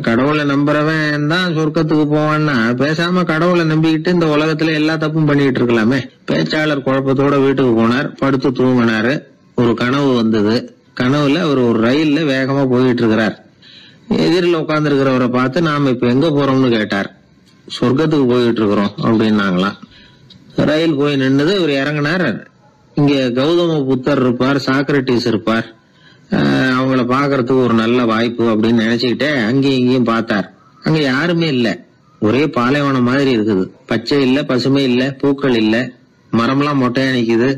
கடவுளை நம்புறவன் தான் சொர்க்கத்துக்கு போவான்னா பேசாம கடவுளை நம்பிக்கிட்டு இந்த உலகத்துல எல்லா தப்பும் பண்ணிட்டு இருக்கலாமே. பேச்சாளர் குழப்பத்தோட வீட்டுக்கு போனார். படுத்து தூங்கினாரு. ஒரு கனவு வந்தது. கனவுல அவர் ஒரு ரயில்ல வேகமா போயிட்டு இருக்கிறார். எதிரில் உட்கார்ந்து இருக்கிறவரை பார்த்து நாம இப்ப எங்க போறோம்னு கேட்டார். சொர்க்கத்துக்கு போயிட்டு இருக்கிறோம் அப்படின்னாங்களாம். ரயில் போய் நின்னுது. இவர் இறங்கினார். இங்க கௌதம புத்தர் இருப்பார், சாக்ரட்டிஸ் இருப்பார், அவங்கள பாக்குறதுக்கு ஒரு நல்ல வாய்ப்பு அப்படின்னு நினைச்சுக்கிட்டே அங்கேயும் இங்கேயும் பார்த்தார். அங்க யாருமே இல்ல. ஒரே பாலைவனம் மாதிரி இருக்குது. பச்சை இல்ல, பசுமை இல்ல, பூக்கள் இல்ல, மரம்லாம் மொட்டையா நிக்குது.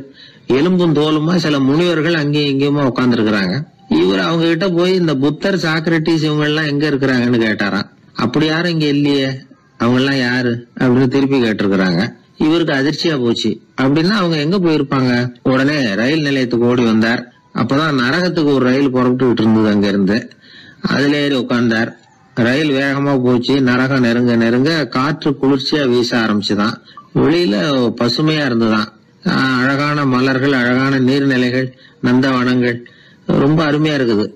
எலும்பும் தோலுமா சில முனிவர்கள் அங்கேயும் இங்கேயுமா உட்கார்ந்து இருக்கிறாங்க. இவர் அவங்க கிட்ட போய் இந்த புத்தர், சாக்ரட்டிஸ் இவங்க எல்லாம் எங்க இருக்கிறாங்கன்னு கேட்டாராம். அப்படி யாரும் இங்க இல்லையே, அவங்க எல்லாம் யாரு அப்படின்னு திருப்பி கேட்டிருக்கிறாங்க. இவருக்கு அதிர்ச்சியா போச்சு. அப்படின்னா அவங்க எங்க போயிருப்பாங்க. உடனே ரயில் நிலையத்துக்கு ஓடி வந்தார். அப்பதான் நரகத்துக்கு ஒரு ரயில் புறப்பட்டு இருந்தது. அங்க இருந்து அதுல ஏறி உட்கார்ந்தார். ரயில் வேகமா போச்சு. நரகம் நெருங்க நெருங்க காற்று குளிர்ச்சியா வீச ஆரம்பிச்சுதான். வெளியில பசுமையா இருந்துதான். அழகான மலர்கள், அழகான நீர்நிலைகள், நந்தவனங்கள், ரொம்ப அருமையா இருக்குது.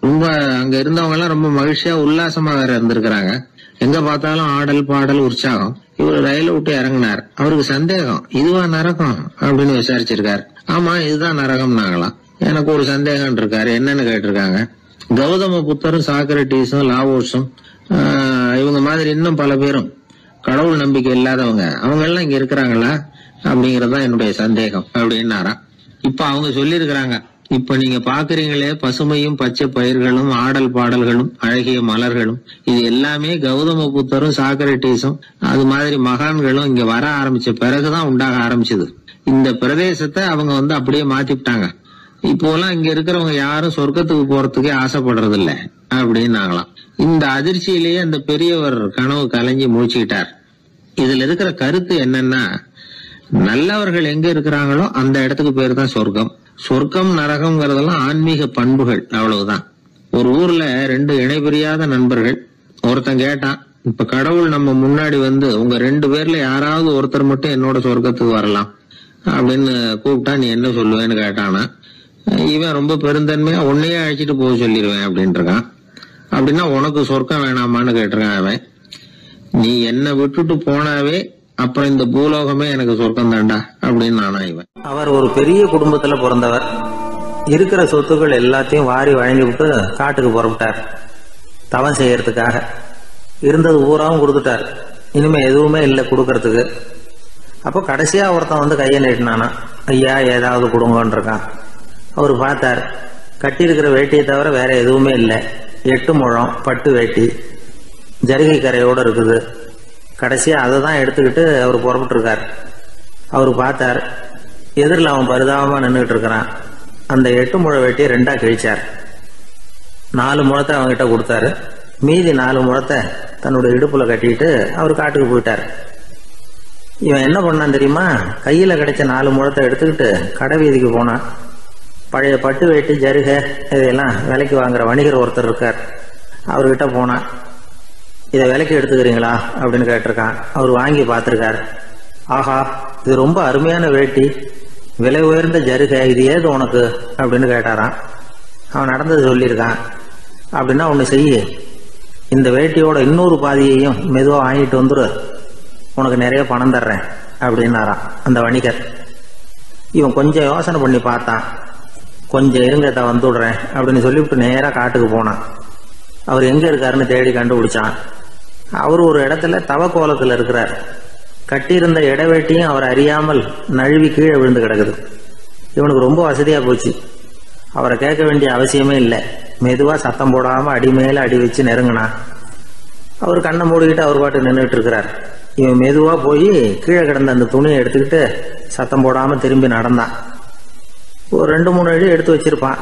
ரொம்ப அங்க இருந்தவங்க எல்லாம் ரொம்ப மகிழ்ச்சியா உல்லாசமா வேற இருந்திருக்கிறாங்க. எங்க பார்த்தாலும் ஆடல், பாடல், உற்சாகம். இவர் ரயில விட்டு இறங்கினார். அவருக்கு சந்தேகம், இதுவா நரகம் அப்படின்னு விசாரிச்சிருக்காரு. ஆமா, இதுதான் நரகம்னாங்களாம். எனக்கு ஒரு சந்தேகம் இருக்காரு, என்னன்னு கேட்டிருக்காங்க. கௌதம புத்தரும் சாக்ரட்டிஸும் லாவோஸும் இவங்க மாதிரி இன்னும் பல பேரும் கடவுள் நம்பிக்கை இல்லாதவங்க, அவங்க எல்லாம் இங்க இருக்கிறாங்களா அப்படிங்கறதுதான் என்னுடைய சந்தேகம் அப்படின்னாராம். இப்ப அவங்க சொல்லியிருக்கிறாங்க, இப்ப நீங்க பாக்குறீங்களே பசுமையும் பச்சை பயிர்களும் ஆடல் பாடல்களும் அழகிய மலர்களும், இது எல்லாமே கௌதம புத்தரும் சாக்ரட்டிஸும் அது மாதிரி மகான்களும் இங்க வர ஆரம்பிச்ச பிறகுதான் உண்டாக ஆரம்பிச்சது. இந்த பிரதேசத்தை அவங்க அப்படியே மாத்திவிட்டாங்க. இப்போலாம் இங்க இருக்கிறவங்க யாரும் சொர்க்கத்துக்கு போறதுக்கே ஆசைப்படுறது இல்ல அப்படின்னாங்களாம். இந்த அதிர்ச்சியிலேயே அந்த பெரியவர் கனவு கலைஞ்சி மூழ்கிட்டார். இதுல இருக்கிற கருத்து என்னன்னா, நல்லவர்கள் எங்க இருக்கிறாங்களோ அந்த இடத்துக்கு பேர் தான் சொர்க்கம். சொர்க்கம் நரகம்ங்கிறதெல்லாம் ஆன்மீக பண்புகள், அவ்வளவுதான். ஒரு ஊர்ல 2 இணைபிரியாத நண்பர்கள். ஒருத்தன் கேட்டான், இப்ப கடவுள் நம்ம முன்னாடி உங்க 2 பேர்ல யாராவது ஒருத்தர் மட்டும் என்னோட சொர்க்கத்துக்கு வரலாம் அப்படின்னு கூப்பிட்டா நீ என்ன சொல்லுவேன்னு கேட்டானா. இவன் ரொம்ப பெருந்தன்மையா உன்னையே அழைச்சிட்டு போக சொல்லிடுவேன் அப்படின்னு இருக்கான். அப்படின்னா உனக்கு சொர்க்கம் வேணாமான்னு கேட்டிருக்கான் அவன். நீ என்னை விட்டுட்டு போனாவே அப்புறம் இந்த பூலோகமே எனக்கு சொர்க்கம் தாண்டா அப்படின்னு நானா இவன். அவர் ஒரு பெரிய குடும்பத்துல பிறந்தவர். இருக்கிற சொத்துக்கள் எல்லாத்தையும் வாரி வழங்கி விட்டு காட்டுக்கு புறப்பட்டார் தவம் செய்யறதுக்காக. இருந்தது பூராவும் கொடுத்துட்டார். இனிமே எதுவுமே இல்லை கொடுக்கறதுக்கு. அப்போ கடைசியா ஒருத்தன் கையை நீட்டினானா, ஐயா ஏதாவது கொடுங்கன்னு இருக்கான். அவர் பார்த்தார், கட்டியிருக்கிற வேட்டியை தவிர வேற எதுவுமே இல்லை. 8 முழம் பட்டு வேட்டி, ஜரிகை கரையோடு இருக்குது. கடைசியா அதை தான் எடுத்துக்கிட்டு அவர் புறப்பட்டு இருக்கார். அவர் பார்த்தார், எதிரில் அவன் பரிதாபமா நின்றுட்டு இருக்கிறான். அந்த 8 முழ வேட்டியை 2ஆ கிழிச்சார். 4 முழத்தை அவங்ககிட்ட கொடுத்தாரு. மீதி 4 முழத்தை தன்னுடைய இடுப்புல கட்டிட்டு அவர் காட்டுக்கு போயிட்டார். இவன் என்ன பண்ணான் தெரியுமா? கையில கிடைச்ச 4 முழத்தை எடுத்துக்கிட்டு கடை வீதிக்கு போனான். பழைய பட்டு வேட்டி ஜருகை இதெல்லாம் விலைக்கு வாங்குற வணிகர் ஒருத்தர் இருக்கார். அவர்கிட்ட போனான். இதை விலைக்கு எடுத்துக்கிறீங்களா அப்படின்னு கேட்டிருக்கான். அவர் வாங்கி பார்த்துருக்காரு. ஆஹா, இது ரொம்ப அருமையான வேட்டி, விலை உயர்ந்த ஜருகை, இது ஏது உனக்கு அப்படின்னு கேட்டாரான். அவன் நடந்தது சொல்லியிருக்கான். அப்படின்னா ஒன்று செய்ய, இந்த வேட்டியோட இன்னொரு பாதியையும் மெதுவாக வாங்கிட்டு வந்துரு, உனக்கு நிறைய பணம் தர்றேன் அப்படின்னாரான் அந்த வணிகர். இவன் கொஞ்சம் யோசனை பண்ணி பார்த்தான். கொஞ்சம் இருங்க, வந்துடுறேன் அப்படின்னு சொல்லிவிட்டு நேராக காட்டுக்கு போனான். அவர் எங்க இருக்காருன்னு தேடி கண்டுபிடிச்சான். அவர் ஒரு இடத்துல தவக்கோலத்தில் இருக்கிறார். கட்டியிருந்த இடவேட்டியும் அவர் அறியாமல் நழுவி கீழே விழுந்து கிடக்குது. இவனுக்கு ரொம்ப வசதியா போச்சு. அவரை கேட்க வேண்டிய அவசியமே இல்லை. மெதுவா சத்தம் போடாம அடி மேல அடி வச்சு நெருங்கினான். அவர் கண்ணை மூடிக்கிட்டு அவர் பாட்டு நின்றுட்டு இருக்கிறார். இவன் மெதுவா போய் கீழே கிடந்த அந்த துணியை எடுத்துக்கிட்டு சத்தம் போடாம திரும்பி நடந்தான். ஒரு 2-3 அடி எடுத்து வச்சிருப்பான்.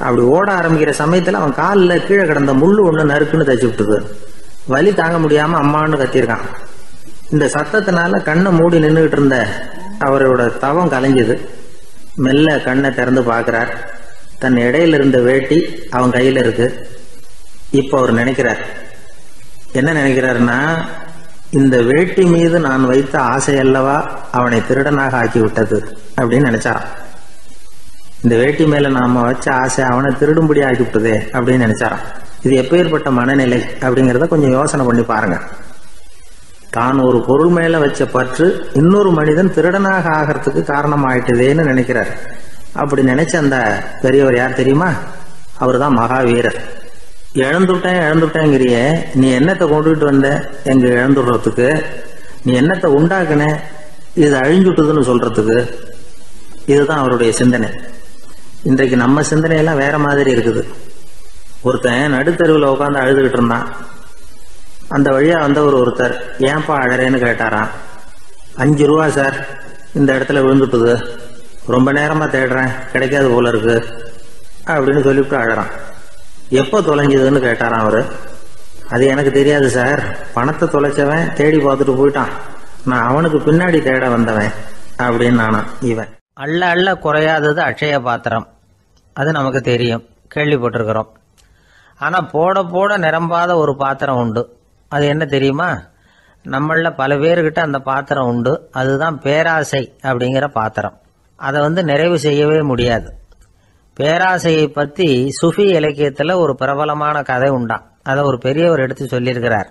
அப்படி ஓட ஆரம்பிக்கிற சமயத்துல அவன் காலில் கீழே கிடந்த முள்ளு ஒண்ணு நறுக்குன்னு தச்சு விட்டுது. வலி தாங்க முடியாம அம்மான்னு கத்திருக்கான். இந்த சத்தத்தினால கண்ணை மூடி நின்றுகிட்டு இருந்த அவரோட தவம் கலைஞ்சது. மெல்ல கண்ணை திறந்து பார்க்கிறார். தன் இடையில இருந்த வேட்டி அவன் கையில இருக்கு. இப்ப அவர் நினைக்கிறார், என்ன நினைக்கிறாருன்னா, இந்த வேட்டி மீது நான் வைத்த ஆசையல்லவா அவனை திருடனாக ஆக்கி விட்டது அப்படின்னு நினைச்சாராம். இந்த வேட்டி மேல நாம வச்ச ஆசை அவனை திருடும்படி ஆக்கிவிட்டதே அப்படின்னு நினைச்சாராம். இது எப்பேற்பட்ட மனநிலை அப்படிங்கிறத கொஞ்சம் யோசனை பண்ணி பாருங்க. தான் ஒரு பொருள் மேல வச்ச பற்று இன்னொரு மனிதன் திருடனாக ஆகிறதுக்கு காரணம் ஆயிட்டுதேன்னு நினைக்கிறார். அப்படி நினைச்ச அந்த பெரியவர் யார் தெரியுமா? அவர் தான் மகாவீரர். இழந்துட்டேங்கிறிய, நீ என்னத்தை கொண்டுகிட்டு வந்த எங்க இழந்துடுறதுக்கு? நீ என்னத்தை உண்டாக்குன இது அழிஞ்சுட்டுதுன்னு சொல்றதுக்கு? இதுதான் அவருடைய சிந்தனை. இன்றைக்கு நம்ம சிந்தனையெல்லாம் வேற மாதிரி இருக்குது. ஒருத்தன் நடுத்தருவில் உட்காந்து அழுதுகிட்டு இருந்தான். அந்த வழியா ஒருத்தர் ஏன்பா அழறேன்னு கேட்டாராம். 5 ரூபா சார், இந்த இடத்துல விழுந்துட்டுது, ரொம்ப நேரமா தேடுறேன், கிடைக்காது போல இருக்கு அப்படின்னு சொல்லிவிட்டு அழறான். எப்போ தொலைஞ்சதுன்னு கேட்டாராம் அவரு. அது எனக்கு தெரியாது சார், பணத்தை தொலைச்சவன் தேடி பார்த்துட்டு போயிட்டான், நான் அவனுக்கு பின்னாடி தேட வந்தவன் அப்படின்னு நானா. இவன் அள்ள அள்ள குறையாதது அட்சய பாத்திரம், அது நமக்கு தெரியும், கேள்விப்பட்டிருக்கிறோம். ஆனா போட போட நிரம்பாத ஒரு பாத்திரம் உண்டு. அது என்ன தெரியுமா? நம்மள பல பேர்கிட்ட அந்த பாத்திரம் உண்டு. அதுதான் பேராசை அப்படிங்கிற பாத்திரம். அதை நிறைவு செய்யவே முடியாது. பேராசையை பத்தி சுஃபி இலக்கியத்துல ஒரு பிரபலமான கதை உண்டாம். அதை ஒரு பெரியவர் எடுத்து சொல்லியிருக்கிறார்.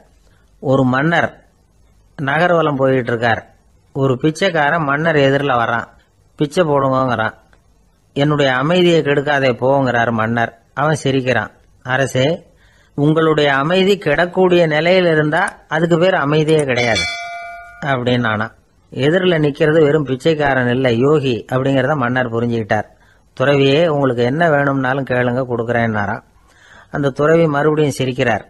ஒரு மன்னர் நகர்வலம் போயிட்டு இருக்கார். ஒரு பிச்சைக்காரன் மன்னர் எதிரில் வர்றான். பிச்சை போடுங்கிறான். என்னுடைய அமைதியை கெடுக்காதே போங்கிறார் மன்னர். அவன் சிரிக்கிறான். அரசே, உங்களுடைய அமைதி கெடக்கூடிய நிலையில் இருந்தா அதுக்கு பேர் அமைதியே கிடையாது அப்படின்னு ஆனா. எதிரில் நிக்கிறது வெறும் பிச்சைக்காரன் இல்லை, யோகி அப்படிங்கிறத மன்னர் புரிஞ்சுக்கிட்டார். துறவியே, உங்களுக்கு என்ன வேணும்னாலும் கேளுங்க, கொடுக்குறேன்னாராம். அந்த துறவி மறுபடியும் சிரிக்கிறார்.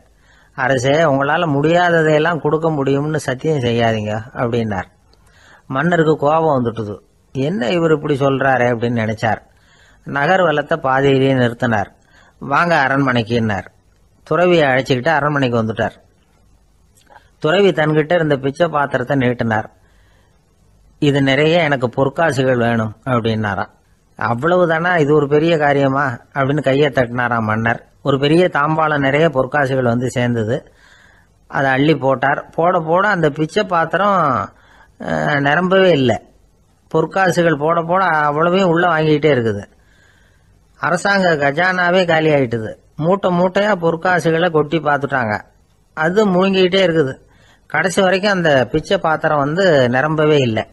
அரசே, உங்களால் முடியாததையெல்லாம் கொடுக்க முடியும்னு சத்தியம் செய்யாதீங்க அப்படின்னார். மன்னருக்கு கோபம் வந்துட்டுது. என்ன இவர் இப்படி சொல்றாரு அப்படின்னு நினைச்சார். நகர்வலத்தை பாதையிலேயே நிறுத்தினார். வாங்க அரண்மனைக்குன்னார். துறவியை அழைச்சிக்கிட்டு அரண்மனைக்கு வந்துட்டார். துறவி தன்கிட்ட இருந்த பிச்சை பாத்திரத்தை நீட்டினார். இது நிறைய எனக்கு பொற்காசுகள் வேணும் அப்படின்னாராம். அவ்வளவுதானா, இது ஒரு பெரிய காரியமா அப்படின்னு கையை தட்டினாராம் மன்னர். ஒரு பெரிய தாம்பாளம் நிறைய பொற்காசுகள் வந்து சேர்ந்தது. அதை அள்ளி போட்டார். போட போட அந்த பிச்சை பாத்திரம் நிரம்பவே இல்லை. பொற்காசுகள் போட போட அவ்வளவையும் உள்ள வாங்கிக்கிட்டே இருக்குது. அரசாங்க கஜானாவே காலி ஆயிட்டுது. மூட்டை மூட்டையா பொற்காசுகளை கொட்டி பார்த்துட்டாங்க. அது முழுங்கிக்கிட்டே இருக்குது. கடைசி வரைக்கும் அந்த பிச்சை பாத்திரம் வந்து நிரம்பவே இல்லை.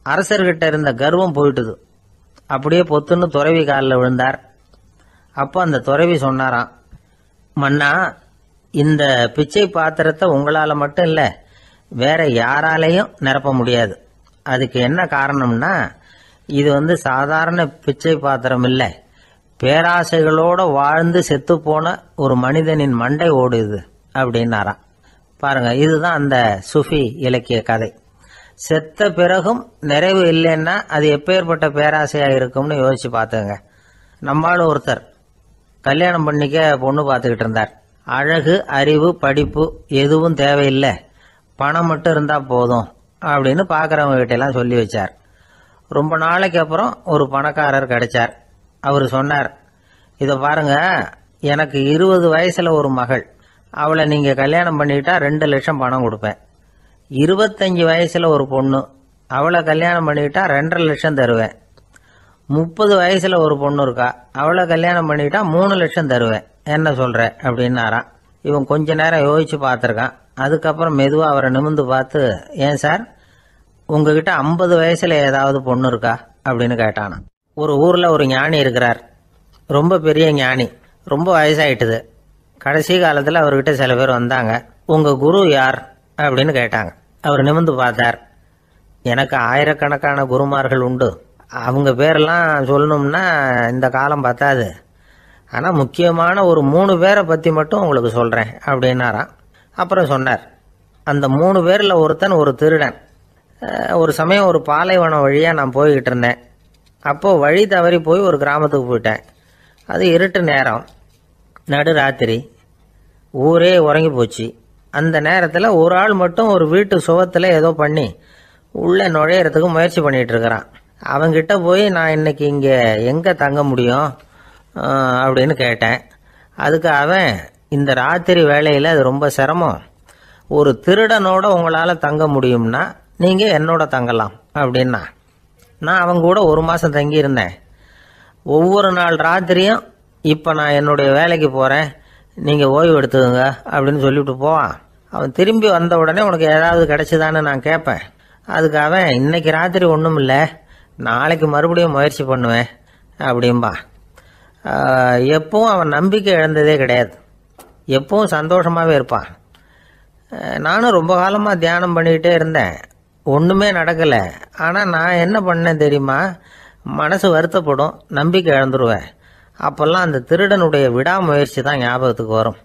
அரசர்கிட்ட இருந்த கர்வம் போயிட்டுது. அப்படியே பொத்துன்னு துறவி காலில் விழுந்தார். அப்போ அந்த துறவி சொன்னாராம், மன்னா, இந்த பிச்சை பாத்திரத்தை உங்களால மட்டும் இல்லை, வேற யாராலையும் நிரப்ப முடியாது. அதுக்கு என்ன காரணம்னா, இது வந்து சாதாரண பிச்சை பாத்திரம் இல்லை, பேராசைகளோட வாழ்ந்து செத்து போன ஒரு மனிதனின் மண்டை ஓடுது அப்படின்னாராம். பாருங்க, இதுதான் அந்த சுஃபி இலக்கிய கதை. செத்த பிறகும் நிறைவு இல்லைன்னா அது எப்பேற்பட்ட பேராசையா இருக்கும்னு யோசிச்சு பார்த்துங்க. நம்மால் ஒருத்தர் கல்யாணம் பண்ணிக்க பொண்ணு பார்த்துக்கிட்டு இருந்தார். அழகு, அறிவு, படிப்பு எதுவும் தேவையில்லை, பணம் மட்டும் இருந்தா போதும் அப்படின்னு பார்க்குறவங்க கிட்ட எல்லாம் சொல்லி வச்சார். ரொம்ப நாளைக்கு அப்புறம் ஒரு பணக்காரர் கிடைச்சார். அவர் சொன்னார், இதை பாருங்க, எனக்கு 20 வயசுல ஒரு மகள், அவளை நீங்க கல்யாணம் பண்ணிட்டா 2 லட்சம் பணம் கொடுப்பேன். 25 வயசுல ஒரு பொண்ணு, அவளை கல்யாணம் பண்ணிட்டா 2.5 லட்சம் தருவேன். 30 வயசுல ஒரு பொண்ணு இருக்கா, அவளை கல்யாணம் பண்ணிட்டா 3 லட்சம் தருவேன். என்ன சொல்ற அப்படின்னாராம். இவன் கொஞ்ச நேரம் யோசிச்சு பார்த்துருக்கான். அதுக்கப்புறம் மெதுவா அவரை நிமிந்து பார்த்து, ஏன் சார், உங்ககிட்ட 50 வயசுல ஏதாவது பொண்ணு இருக்கா அப்படின்னு கேட்டானா. ஒரு ஊர்ல ஒரு ஞானி இருக்கிறார். ரொம்ப பெரிய ஞானி. ரொம்ப வயசாயிட்டுது. கடைசி காலத்துல அவர்கிட்ட சில பேர் வந்தாங்க. உங்க குரு யார் அப்படின்னு கேட்டாங்க. அவர் நிமிந்து பார்த்தார். எனக்கு ஆயிரக்கணக்கான குருமார்கள் உண்டு, அவங்க பேரெல்லாம் சொல்லணும்னா இந்த காலம் பத்தாது, ஆனா முக்கியமான ஒரு 3 பேரை பத்தி மட்டும் உங்களுக்கு சொல்றேன் அப்படின்னாராம். அப்புறம் சொன்னார், அந்த 3 பேர்ல ஒருத்தன் ஒரு திருடன். ஒரு சமயம் ஒரு பாலைவனம் வழியா நான் போய்கிட்டு இருந்தேன். அப்போ வழி தவறி போய் ஒரு கிராமத்துக்கு போயிட்டேன். அது இருட்டு நேரம், நடு ராத்திரி, ஊரே உறங்கி போச்சு. அந்த நேரத்தில் ஒரு ஆள் மட்டும் ஒரு வீட்டு சுவத்தில் ஏதோ பண்ணி உள்ளே நுழையிறதுக்கு முயற்சி பண்ணிட்டு இருக்கிறான். அவங்கிட்ட போய், நான் இன்னைக்கு இங்கே எங்கே தங்க முடியும் அப்படின்னு கேட்டேன். அதுக்கு அவன், இந்த ராத்திரி வேளையில் அது ரொம்ப சிரமம், ஒரு திருடனோட உங்களால் தங்க முடியும்னா நீங்கள் என்னோட தங்கலாம் அப்படின்னா. நான் அவங்க கூட 1 மாதம் தங்கியிருந்தேன். ஒவ்வொரு நாள் ராத்திரியும், இப்போ நான் என்னுடைய வேலைக்கு போகிறேன், நீங்கள் ஓய்வு எடுத்துக்கோங்க அப்படின்னு சொல்லிவிட்டு போவான். அவன் திரும்பி வந்த உடனே உனக்கு ஏதாவது கிடைச்சிதான்னு நான் கேட்பேன். அதுக்கு அவன், இன்னைக்கு ராத்திரி ஒன்றும் இல்லை, நாளைக்கு மறுபடியும் முயற்சி பண்ணுவேன் அப்படின்பா. எப்பவும் அவன் நம்பிக்கை இழந்ததே கிடையாது, எப்பவும் சந்தோஷமாகவே இருப்பான். நானும் ரொம்ப காலமாக தியானம் பண்ணிக்கிட்டே இருந்தேன், ஒன்றுமே நடக்கலை. ஆனால் நான் என்ன பண்ணேன் தெரியுமா, மனசு வருத்தப்படும், நம்பிக்கை இழந்துருவேன். அப்போல்லாம் அந்த திருடனுடைய விடாமுயற்சி தான் ஞாபகத்துக்கு வரும்.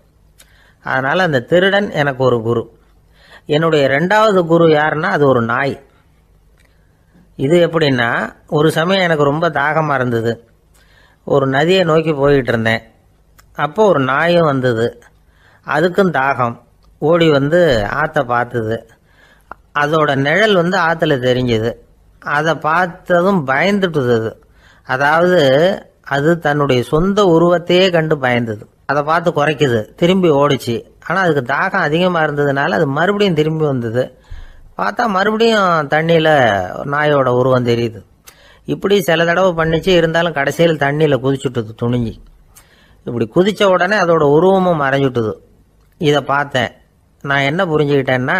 அதனால் அந்த திருடன் எனக்கு ஒரு குரு. என்னுடைய 2வது குரு யாருன்னா, அது ஒரு நாய். இது எப்படின்னா, ஒரு சமயம் எனக்கு ரொம்ப தாகமாக இருந்தது. ஒரு நதியை நோக்கி போய்கிட்டு இருந்தேன். அப்போ ஒரு நாயும் வந்தது. அதுக்கும் தாகம். ஓடி வந்து ஆற்றை பார்த்தது. அதோட நிழல் வந்து ஆற்றுல தெரிஞ்சுது. அதை பார்த்ததும் பயந்துட்டுது. அதாவது அது தன்னுடைய சொந்த உருவத்தையே கண்டு பயந்தது. அதை பார்த்து குறைக்குது, திரும்பி ஓடிச்சு. ஆனால் அதுக்கு தாகம் அதிகமாக இருந்ததுனால அது மறுபடியும் திரும்பி வந்தது. பார்த்தா மறுபடியும் தண்ணியில் நாயோட உருவம் தெரியுது. இப்படி சில தடவை பண்ணிச்சு. இருந்தாலும் கடைசியில் தண்ணியில் குதிச்சுட்டுது துணிஞ்சி. இப்படி குதிச்ச உடனே அதோட உருவமும் மறைஞ்சுட்டுது. இதை பார்த்தேன். நான் என்ன புரிஞ்சுக்கிட்டேன்னா,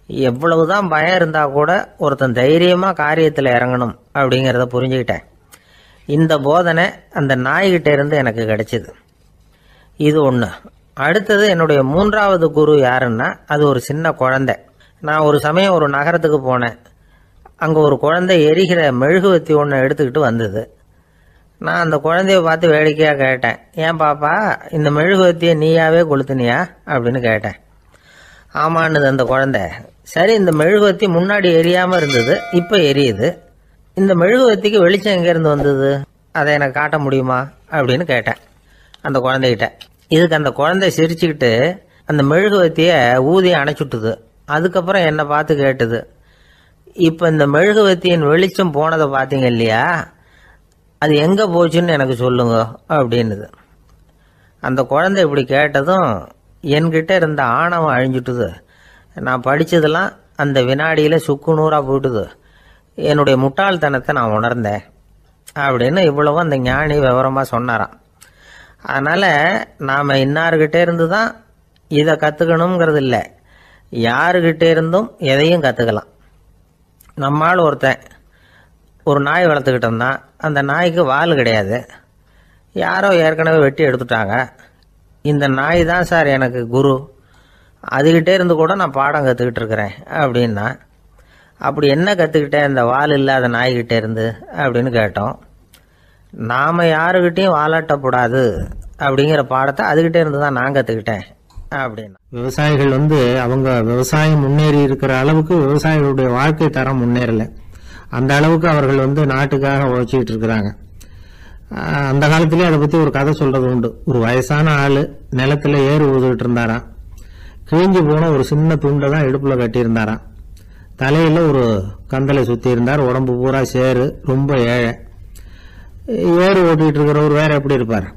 எவ்வளவுதான் பயம் இருந்தா கூட ஒருத்தன் தைரியமா காரியத்தில் இறங்கணும் அப்படிங்கிறத புரிஞ்சுக்கிட்டேன். இந்த போதனை அந்த நாய்கிட்ட இருந்து எனக்கு கிடைச்சிது. இது ஒன்று. அடுத்தது என்னுடைய 3வது குரு யாருன்னா அது ஒரு சின்ன குழந்தை. நான் ஒரு சமயம் ஒரு நகரத்துக்கு போனேன். அங்கே ஒரு குழந்தை எரிகிற மெழுகுவத்தி ஒன்று எடுத்துக்கிட்டு வந்தது. நான் அந்த குழந்தைய பார்த்து வேடிக்கையாக கேட்டேன், ஏன் பாப்பா இந்த மெழுகுவத்தியை நீயாவே கொளுத்துனியா அப்படின்னு கேட்டேன். ஆமான்னுது அந்த குழந்தை. சரி, இந்த மெழுகுவத்தி முன்னாடி எரியாமல் இருந்தது, இப்போ எரியுது. இந்த மெழுகுவத்திக்கு வெளிச்சம் எங்கேருந்து வந்தது, அதை எனக்கு காட்ட முடியுமா அப்படின்னு கேட்டேன் அந்த குழந்தைகிட்ட. இதுக்கு அந்த குழந்தை சிரிச்சுக்கிட்டு அந்த மெழுகுவத்தியை ஊதி அணைச்சுட்டுது. அதுக்கப்புறம் என்னை பார்த்து கேட்டுது, இப்போ இந்த மெழுகுவத்தியின் வெளிச்சம் போனதை பார்த்தீங்க இல்லையா, அது எங்கே போச்சுன்னு எனக்கு சொல்லுங்க அப்படின்னுது. அந்த குழந்தை இப்படி கேட்டதும் என்கிட்ட இருந்த ஆணவம் அழிஞ்சுட்டுது. நான் படித்ததெல்லாம் அந்த வினாடியில் சுக்கு நூறாக போயிட்டுது. என்னுடைய முட்டாள்தனத்தை நான் உணர்ந்தேன் அப்படின்னு இவ்வளவும் அந்த ஞானி விவரமாக சொன்னாராம். அதனால் நாம் இன்னார்கிட்ட இருந்து தான் இதை கற்றுக்கணுங்கிறது இல்லை, யாருக்கிட்ட இருந்தும் எதையும் கற்றுக்கலாம். நம்மால் ஒருத்தன் ஒரு நாய் வளர்த்துக்கிட்டு இருந்தான். அந்த நாய்க்கு வால் கிடையாது. யாரோ ஏற்கனவே வெட்டி எடுத்துட்டாங்க. இந்த நாய் தான் சார் எனக்கு குரு, அதுகிட்டே இருந்து கூட நான் பாடம் கற்றுக்கிட்டு இருக்கிறேன் அப்படின்னா. அப்படி என்ன கற்றுக்கிட்டேன் இந்த வால் இல்லாத நாய்கிட்டே இருந்து அப்படின்னு கேட்டோம். நாம் யாருக்கிட்டையும் வாலாட்டக்கூடாது அப்படிங்கிற பாடத்தை அதுகிட்டே இருந்து தான் நான் கற்றுக்கிட்டேன் அப்படின்னா. விவசாயிகள் அவங்க விவசாயம் முன்னேறி இருக்கிற அளவுக்கு விவசாயிகளுடைய வாழ்க்கை தரம் முன்னேறலை. அந்த அளவுக்கு அவர்கள் நாட்டுக்காக உழைச்சிக்கிட்டு இருக்கிறாங்க. அந்த காலத்திலே அதை பற்றி ஒரு கதை சொல்றது உண்டு. ஒரு வயசான ஆள் நிலத்தில் ஏறு ஊதுகிட்டு இருந்தாராம். கிழிஞ்சு போன ஒரு சின்ன துண்டை தான் இடுப்பில் கட்டியிருந்தாராம். தலையில் ஒரு கந்தலை சுற்றி இருந்தார். உடம்பு பூரா சேரு, ரொம்ப ஏழை. ஏறு ஓட்டிகிட்டு இருக்கிறவர் வேற எப்படி இருப்பார்?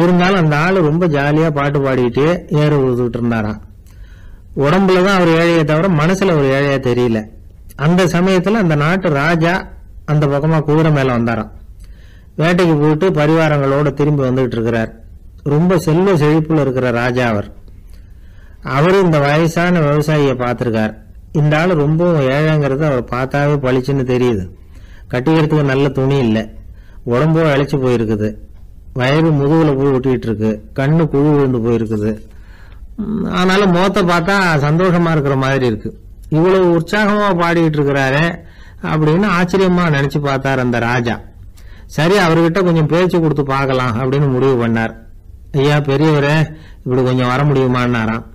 இருந்தாலும் அந்த ஆள் ரொம்ப ஜாலியாக பாட்டு பாடிக்கிட்டே ஏறு ஊதுகிட்டு இருந்தாராம். உடம்புல தான் அவர் ஏழையை தவிர மனசில் ஒரு ஏழையா தெரியல. அந்த சமயத்தில் அந்த நாட்டு ராஜா அந்த பக்கமாக குதிரை மேலே வந்தாராம். வேட்டைக்கு போயிட்டு பரிவாரங்களோடு திரும்பி வந்துகிட்டு இருக்கிறார். ரொம்ப செல்வ செழிப்புல இருக்கிற ராஜா அவர் இந்த வயசான விவசாயியை பார்த்துருக்கார். இந்த ஆள் ரொம்ப ஏழைங்கிறது அவர் பார்த்தாவே பளிச்சுன்னு தெரியுது. கட்டிக்கிறதுக்கு நல்ல துணி இல்லை, உடம்போ இழைச்சி போயிருக்குது, வயது முதுகுல போய் ஒட்டிக்கிட்டு இருக்கு, கண்ணு குழு விழுந்து போயிருக்குது. ஆனாலும் முகத்தை பார்த்தா சந்தோஷமா இருக்கிற மாதிரி இருக்கு. இவ்வளவு உற்சாகமா பாடிக்கிட்டு இருக்கிறாரு அப்படின்னு ஆச்சரியமா நினைச்சு பார்த்தார் அந்த ராஜா. சரி, அவர்கிட்ட கொஞ்சம் பேச்சு கொடுத்து பார்க்கலாம் அப்படின்னு முடிவு பண்ணார். ஐயா பெரியவரே, இப்படி கொஞ்சம் வர முடியுமான்னாராம்.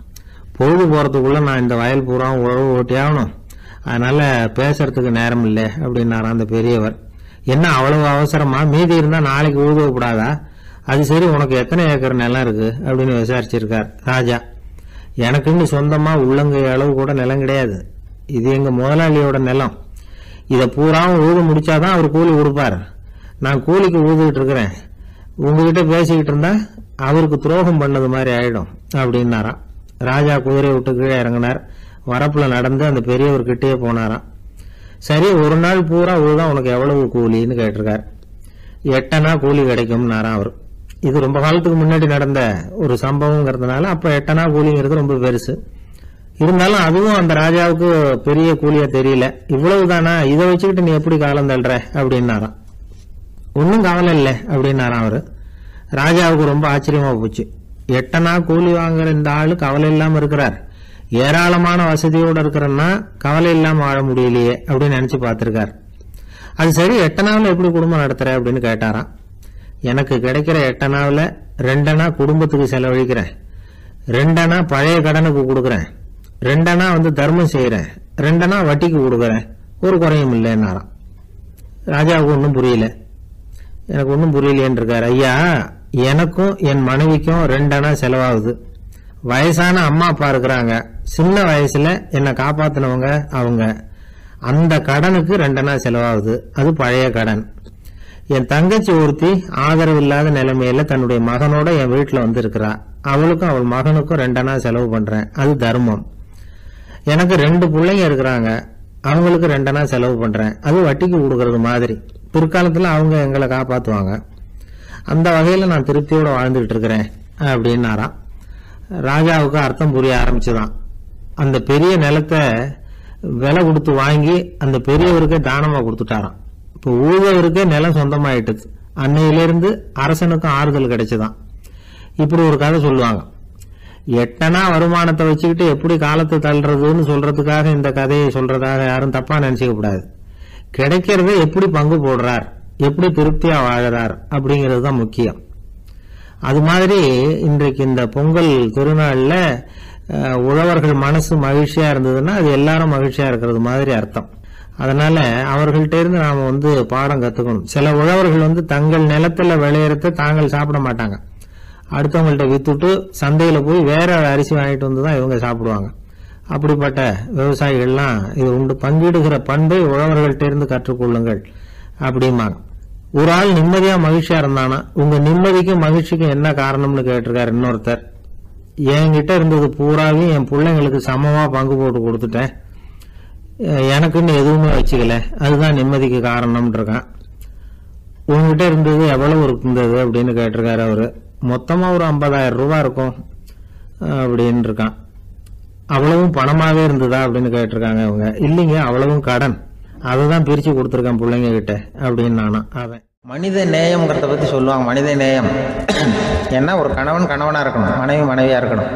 பொழுது போறதுக்குள்ள நான் இந்த வயல் பூரா உழவு ஓட்டி ஆகணும், அதனால பேசுறதுக்கு நேரம் இல்லை அப்படின்னாராம் அந்த பெரியவர். என்ன அவ்வளவு அவசரமா? மீதி இருந்தா நாளைக்கு ஊதுவப்படாதா? அது சரி, உனக்கு எத்தனை ஏக்கர் நிலம் இருக்கு அப்படின்னு விசாரிச்சிருக்கார் ராஜா. எனக்குன்னு சொந்தமா உள்ளங்கை அளவு கூட நிலம் கிடையாது. இது எங்க முதலாளியோட நிலம். இதை பூராவும் ஊது முடிச்சாதான் அவர் கூலி கொடுப்பார். நான் கூலிக்கு ஊதுகிட்டு இருக்கிறேன். உங்ககிட்ட பேசிக்கிட்டு இருந்தா அவருக்கு துரோகம் பண்ணது மாதிரி ஆயிடும் அப்படின்னாராம். ராஜா குதிரையை விட்டு கீழே இறங்கினார். வரப்புல நடந்து அந்த பெரியவர் கிட்டே போனாராம். சரி, ஒரு நாள் பூரா ஊதான் உனக்கு எவ்வளவு கூலின்னு கேட்டிருக்கார். 8 அணா கூலி கிடைக்கும்னாராம் அவர். இது ரொம்ப காலத்துக்கு முன்னாடி நடந்த ஒரு சம்பவங்கிறதுனால அப்ப 8 அணா கூலிங்கிறது ரொம்ப பெருசு. இருந்தாலும் அதுவும் அந்த ராஜாவுக்கு பெரிய கூலியா தெரியல. இவ்வளவுதானா, இதை வச்சுக்கிட்டு நீ எப்படி காலம் தள்ளுற அப்படின்னாராம். ஒன்னும் கவலை இல்லை அப்படின்னாராம் அவரு. ராஜாவுக்கு ரொம்ப ஆச்சரியமா போச்சு. 8 அணா கூலி வாங்குற இந்த ஆளு கவலை இல்லாம இருக்கிறார், ஏராளமான வசதியோட இருக்கிறன்னா கவலை இல்லாம வாழ முடியலையே அப்படின்னு நினைச்சு பார்த்திருக்கார். அது சரி, 8 அணாவில் எப்படி குடும்பம் நடத்துற அப்படின்னு கேட்டாராம். எனக்கு கிடைக்கிற 8 அணாவில் 2 அணா குடும்பத்துக்கு செலவழிக்கிறேன், 2 அணா பழைய கடனுக்கு கொடுக்குறேன், 2 அணா தர்மம் செய்யறேன், 2 அணா வட்டிக்கு கொடுக்குறேன், ஒரு குறையும் இல்லைன்னாராம். ராஜாவுக்கு ஒன்றும் புரியல. எனக்கு ஒன்றும் புரியலையேன்னு இருக்காரு. ஐயா, எனக்கும் என் மனைவிக்கும் 2 அணா செலவாகுது. வயசான அம்மா அப்பா இருக்கிறாங்க, சின்ன வயசுல என்னை காப்பாத்தினவங்க அவங்க. அந்த கடனுக்கு 2 அணா செலவாகுது, அது பழைய கடன். என் தங்கச்சி ஒருத்தி ஆதரவு இல்லாத நிலைமையில தன்னுடைய மகனோட என் வீட்டுல இருக்கிறா. அவளுக்கும் அவள் மகனுக்கும் 2 அணா செலவு பண்றேன், அது தர்மம். எனக்கு 2 பிள்ளைங்க இருக்கிறாங்க, அவங்களுக்கு 2 அணா செலவு பண்றேன், அது வட்டிக்கு கொடுக்கறது மாதிரி. பிற்காலத்துல அவங்க எங்களை காப்பாத்துவாங்க. அந்த வகையில நான் திருப்தியோட வாழ்ந்துகிட்டு இருக்கிறேன் அப்படின்னாராம். ராஜாவுக்கு அர்த்தம் புரிய ஆரம்பிச்சுதான். அந்த பெரிய நிலத்தை விலை கொடுத்து வாங்கி அந்த பெரியவருக்கே தானமாக கொடுத்துட்டாராம். இப்போ ஊழவருக்கே நிலம் சொந்தமாயிட்டுது. அன்னையிலிருந்து அரசனுக்கும் ஆறுதல் கிடைச்சுதான். இப்படி ஒரு கதை சொல்லுவாங்க. எட்டனா வருமானத்தை வச்சுக்கிட்டு எப்படி காலத்தை தள்ளுறதுன்னு சொல்றதுக்காக இந்த கதையை சொல்றதாக யாரும் தப்பா நினைச்சுக்க கூடாது. கிடைக்கிறத எப்படி பங்கு போடுறார், எப்படி திருப்தியா வாழறார் அப்படிங்கிறது தான் முக்கியம். அது மாதிரி இன்றைக்கு இந்த பொங்கல் திருநாள்ல உழவர்கள் மனசு மகிழ்ச்சியா இருந்ததுன்னா அது எல்லாரும் மகிழ்ச்சியா இருக்கிறது மாதிரி அர்த்தம். அதனால அவர்கள்ட்ட இருந்து நாம பாடம் கத்துக்கணும். சில உழவர்கள் தங்கள் நிலத்துல விளையறத தாங்கள் சாப்பிட மாட்டாங்க. அடுத்தவங்கள்ட்ட வித்துட்டு சந்தையில போய் வேற அரிசி வாங்கிட்டு வந்துதான் இவங்க சாப்பிடுவாங்க. அப்படிப்பட்ட விவசாயிகள்லாம் இது உண்டு. பங்கிடுகிற பண்பை உழவர்கள்ட்ட இருந்து கற்றுக்கொள்ளுங்கள் அப்படிம்பாங்க. ஒரு ஆள் நிம்மதியா மகிழ்ச்சியா இருந்தானா, உங்க நிம்மதிக்கும் மகிழ்ச்சிக்கும் என்ன காரணம்னு கேட்டிருக்காரு இன்னொருத்தர். என்கிட்ட இருந்தது பூராவையும் என் பிள்ளைங்களுக்கு சமமா பங்கு போட்டு கொடுத்துட்டேன், எனக்குன்னு எதுவுமே வச்சுக்கல, அதுதான் நிம்மதிக்கு காரணம்னு இருக்கான். உங்ககிட்ட இருந்தது எவ்வளவு இருந்தது அப்படின்னு கேட்டிருக்காரு அவரு. மொத்தமா ஒரு 50,000 ரூபாய் இருக்கும் அப்படின்னு இருக்கான். அவ்வளவும் பணமாவே இருந்ததா அப்படின்னு கேட்டிருக்காங்க அவங்க. இல்லைங்க, அவ்வளவும் கடன், அதைதான் பிரிச்சு கொடுத்துருக்கேன் பிள்ளைங்க கிட்ட அப்படின்னு நானும். அவன் மனித நேயம்ங்கிறத பத்தி சொல்லுவாங்க. மனித நேயம் ஏன்னா ஒரு கணவன் கணவனா இருக்கணும், மனைவி மனைவியா இருக்கணும்.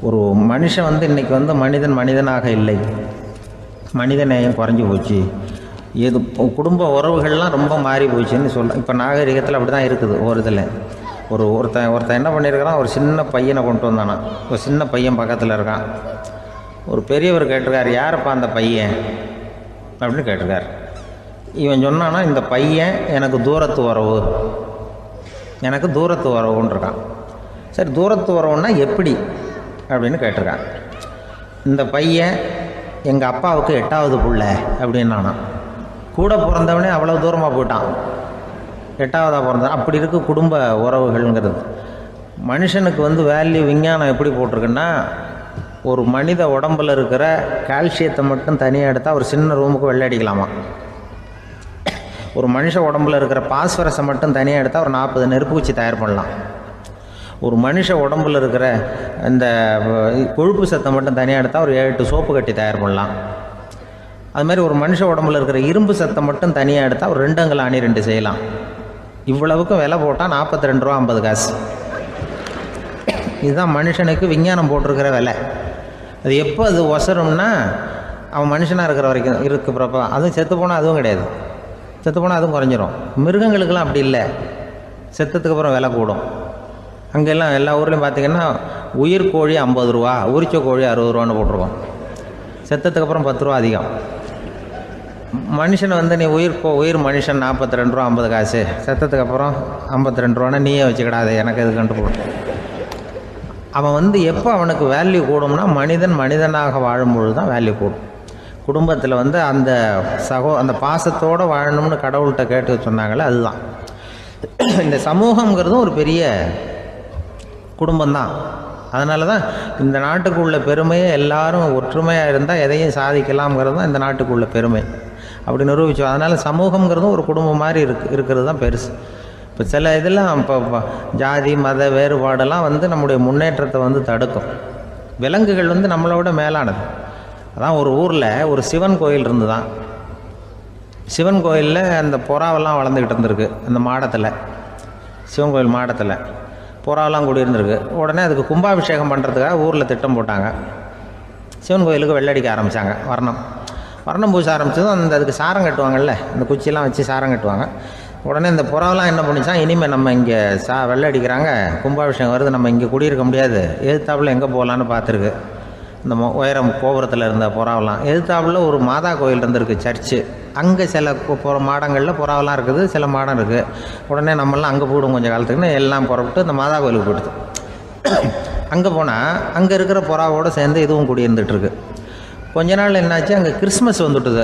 ஒரு மனுஷன் இன்னைக்கு மனிதன் மனிதனாக இல்லை, மனித நேயம் குறைஞ்சி போச்சு. இது குடும்ப உறவுகள்லாம் ரொம்ப மாறி போச்சுன்னு சொல்ல. இப்போ நாகரிகத்தில் அப்படி தான் இருக்குது. ஒரு இதில் ஒருத்தன் என்ன பண்ணியிருக்கிறான், ஒரு சின்ன பையனை கொண்டு வந்தானா. ஒரு சின்ன பையன் பக்கத்தில் இருக்கான். ஒரு பெரியவர் கேட்டிருக்காரு, யாரப்பா அந்த பையன் அப்படின்னு கேட்டிருக்காரு. இவன் சொன்னான்னா, இந்த பையன் எனக்கு தூரத்து உறவு, எனக்கு தூரத்து உறவுன்னு இருக்கான். சரி, தூரத்து உறவுன்னா எப்படி அப்படின்னு கேட்டிருக்கான். இந்த பையன் எங்கள் அப்பாவுக்கு 8வது புள்ள அப்படின்னானா. கூட பிறந்தவனே அவ்வளோ தூரமாக போயிட்டான், 8வதாக பிறந்தான். அப்படி இருக்கு குடும்ப உறவுகள்ங்கிறது. மனுஷனுக்கு வேல்யூ விஞ்ஞானம் எப்படி போட்டிருக்குன்னா, ஒரு மனித உடம்பில் இருக்கிற கால்சியத்தை மட்டும் தனியாக எடுத்தால் ஒரு சின்ன ரூமுக்கு வெள்ளை அடிக்கலாமா. ஒரு மனுஷ உடம்புல இருக்கிற பாஸ்பரஸை மட்டும் தனியாக எடுத்தால் ஒரு 40 நெருப்பு குச்சி தயார் பண்ணலாம். ஒரு மனுஷ உடம்புல இருக்கிற இந்த கொழுப்பு சத்தை மட்டும் தனியாக எடுத்தால் ஒரு 7-8 சோப்பு கட்டி தயார் பண்ணலாம். அது மாதிரி ஒரு மனுஷ உடம்புல இருக்கிற இரும்பு சத்தை மட்டும் தனியாக எடுத்தால் ஒரு 2 அங்குல ஆணி 2 செய்யலாம். இவ்வளவுக்கும் விலை போட்டால் 42 ரூபா 50 காசு. இதுதான் மனுஷனுக்கு விஞ்ஞானம் போட்டிருக்கிற விலை. அது எப்போ அது ஒசரும்னா, அவன் மனுஷனாக இருக்கிற வரைக்கும் இருக்கிறப்ப. அதுவும் செத்து போனால் அதுவும் கிடையாது, செத்து போனால் அதுவும் குறைஞ்சிரும். மிருகங்களுக்கெல்லாம் அப்படி இல்லை, செத்ததுக்கு அப்புறம் விலை கூடும். அங்கெல்லாம் எல்லா ஊர்லேயும் பார்த்திங்கன்னா உயிர் கோழி 50 ரூபா, உரிச்ச கோழி 60 ரூபான்னு போட்டிருக்கோம். செத்ததுக்கு அப்புறம் 10 ரூபா அதிகம். மனுஷனை நீ உயிர் மனுஷன் 42 ரூபா 50 காசு, செத்ததுக்கு அப்புறம் 52 ரூபான்னா நீயே வச்சுக்கிடாது, எனக்கு எது கண்டு போடும். அவன் எப்போ அவனுக்கு வேல்யூ கூடும்னா, மனிதன் மனிதனாக வாழும்பொழுது தான் வேல்யூ கூடும். குடும்பத்தில் அந்த அந்த பாசத்தோடு வாழணும்னு கடவுள்கிட்ட கேட்டு சொன்னாங்களே, அதுதான். இந்த சமூகங்கிறதும் ஒரு பெரிய குடும்பம்தான். அதனால தான் இந்த நாட்டுக்கு உள்ள பெருமையை எல்லாரும் ஒற்றுமையாக இருந்தால் எதையும் சாதிக்கலாம்ங்கிறது தான் இந்த நாட்டுக்கு உள்ள பெருமை. அப்படி நிரூபித்தோம். அதனால் சமூகங்கிறதும் ஒரு குடும்பம் மாதிரி இருக்கிறது தான் பெருசு. இப்போ சில இதெல்லாம் இப்போ ஜாதி மத வேறுபாடெல்லாம் நம்முடைய முன்னேற்றத்தை தடுக்கும். விலங்குகள் நம்மளோட மேலானது. அதான் ஒரு ஊரில் ஒரு சிவன் கோயில் இருந்து தான். சிவன் கோயிலில் அந்த புறாவெல்லாம் வளர்ந்துக்கிட்டு இருந்திருக்கு. அந்த மாடத்தில், சிவன் கோயில் மாடத்தில் புறாவெல்லாம் கூடியிருந்திருக்கு. உடனே அதுக்கு கும்பாபிஷேகம் பண்ணுறதுக்காக ஊரில் திட்டம் போட்டாங்க. சிவன் கோயிலுக்கு வெள்ளடிக்க ஆரம்பித்தாங்க. வர்ணம் பூச ஆரம்பித்ததும் அதுக்கு சாரம் கட்டுவாங்கள்ல, அந்த குச்சியெல்லாம் வச்சு சாரம் கட்டுவாங்க. உடனே இந்த புறாவெல்லாம் என்ன பண்ணிச்சான், இனிமேல் நம்ம இங்கே வெள்ளை அடிக்கிறாங்க, கும்பாபிஷேகம் வருது, நம்ம இங்கே குடியிருக்க முடியாது, எதிர்த்தாப்புல எங்கே போகலான்னு பார்த்துருக்கு. இந்த உயரம் கோபுரத்தில் இருந்த புறாவெல்லாம் எதிர்த்தாப்புல ஒரு மாதா கோயில் இருந்திருக்கு, சர்ச்சு. அங்கே சில மாடங்களில் புறாவெல்லாம் இருக்குது, சில மாடம் இருக்குது. உடனே நம்மளாம் அங்கே போயிடும் கொஞ்சம் காலத்துக்குன்னு எல்லாம் புறப்பட்டு இந்த மாதா கோயிலுக்கு போயிடுது. அங்கே போனால் அங்கே இருக்கிற புறாவோடு சேர்ந்து இதுவும் குடியிருந்துகிட்ருக்கு. கொஞ்ச நாள் என்னாச்சு, அங்கே கிறிஸ்மஸ் வந்துட்டுது.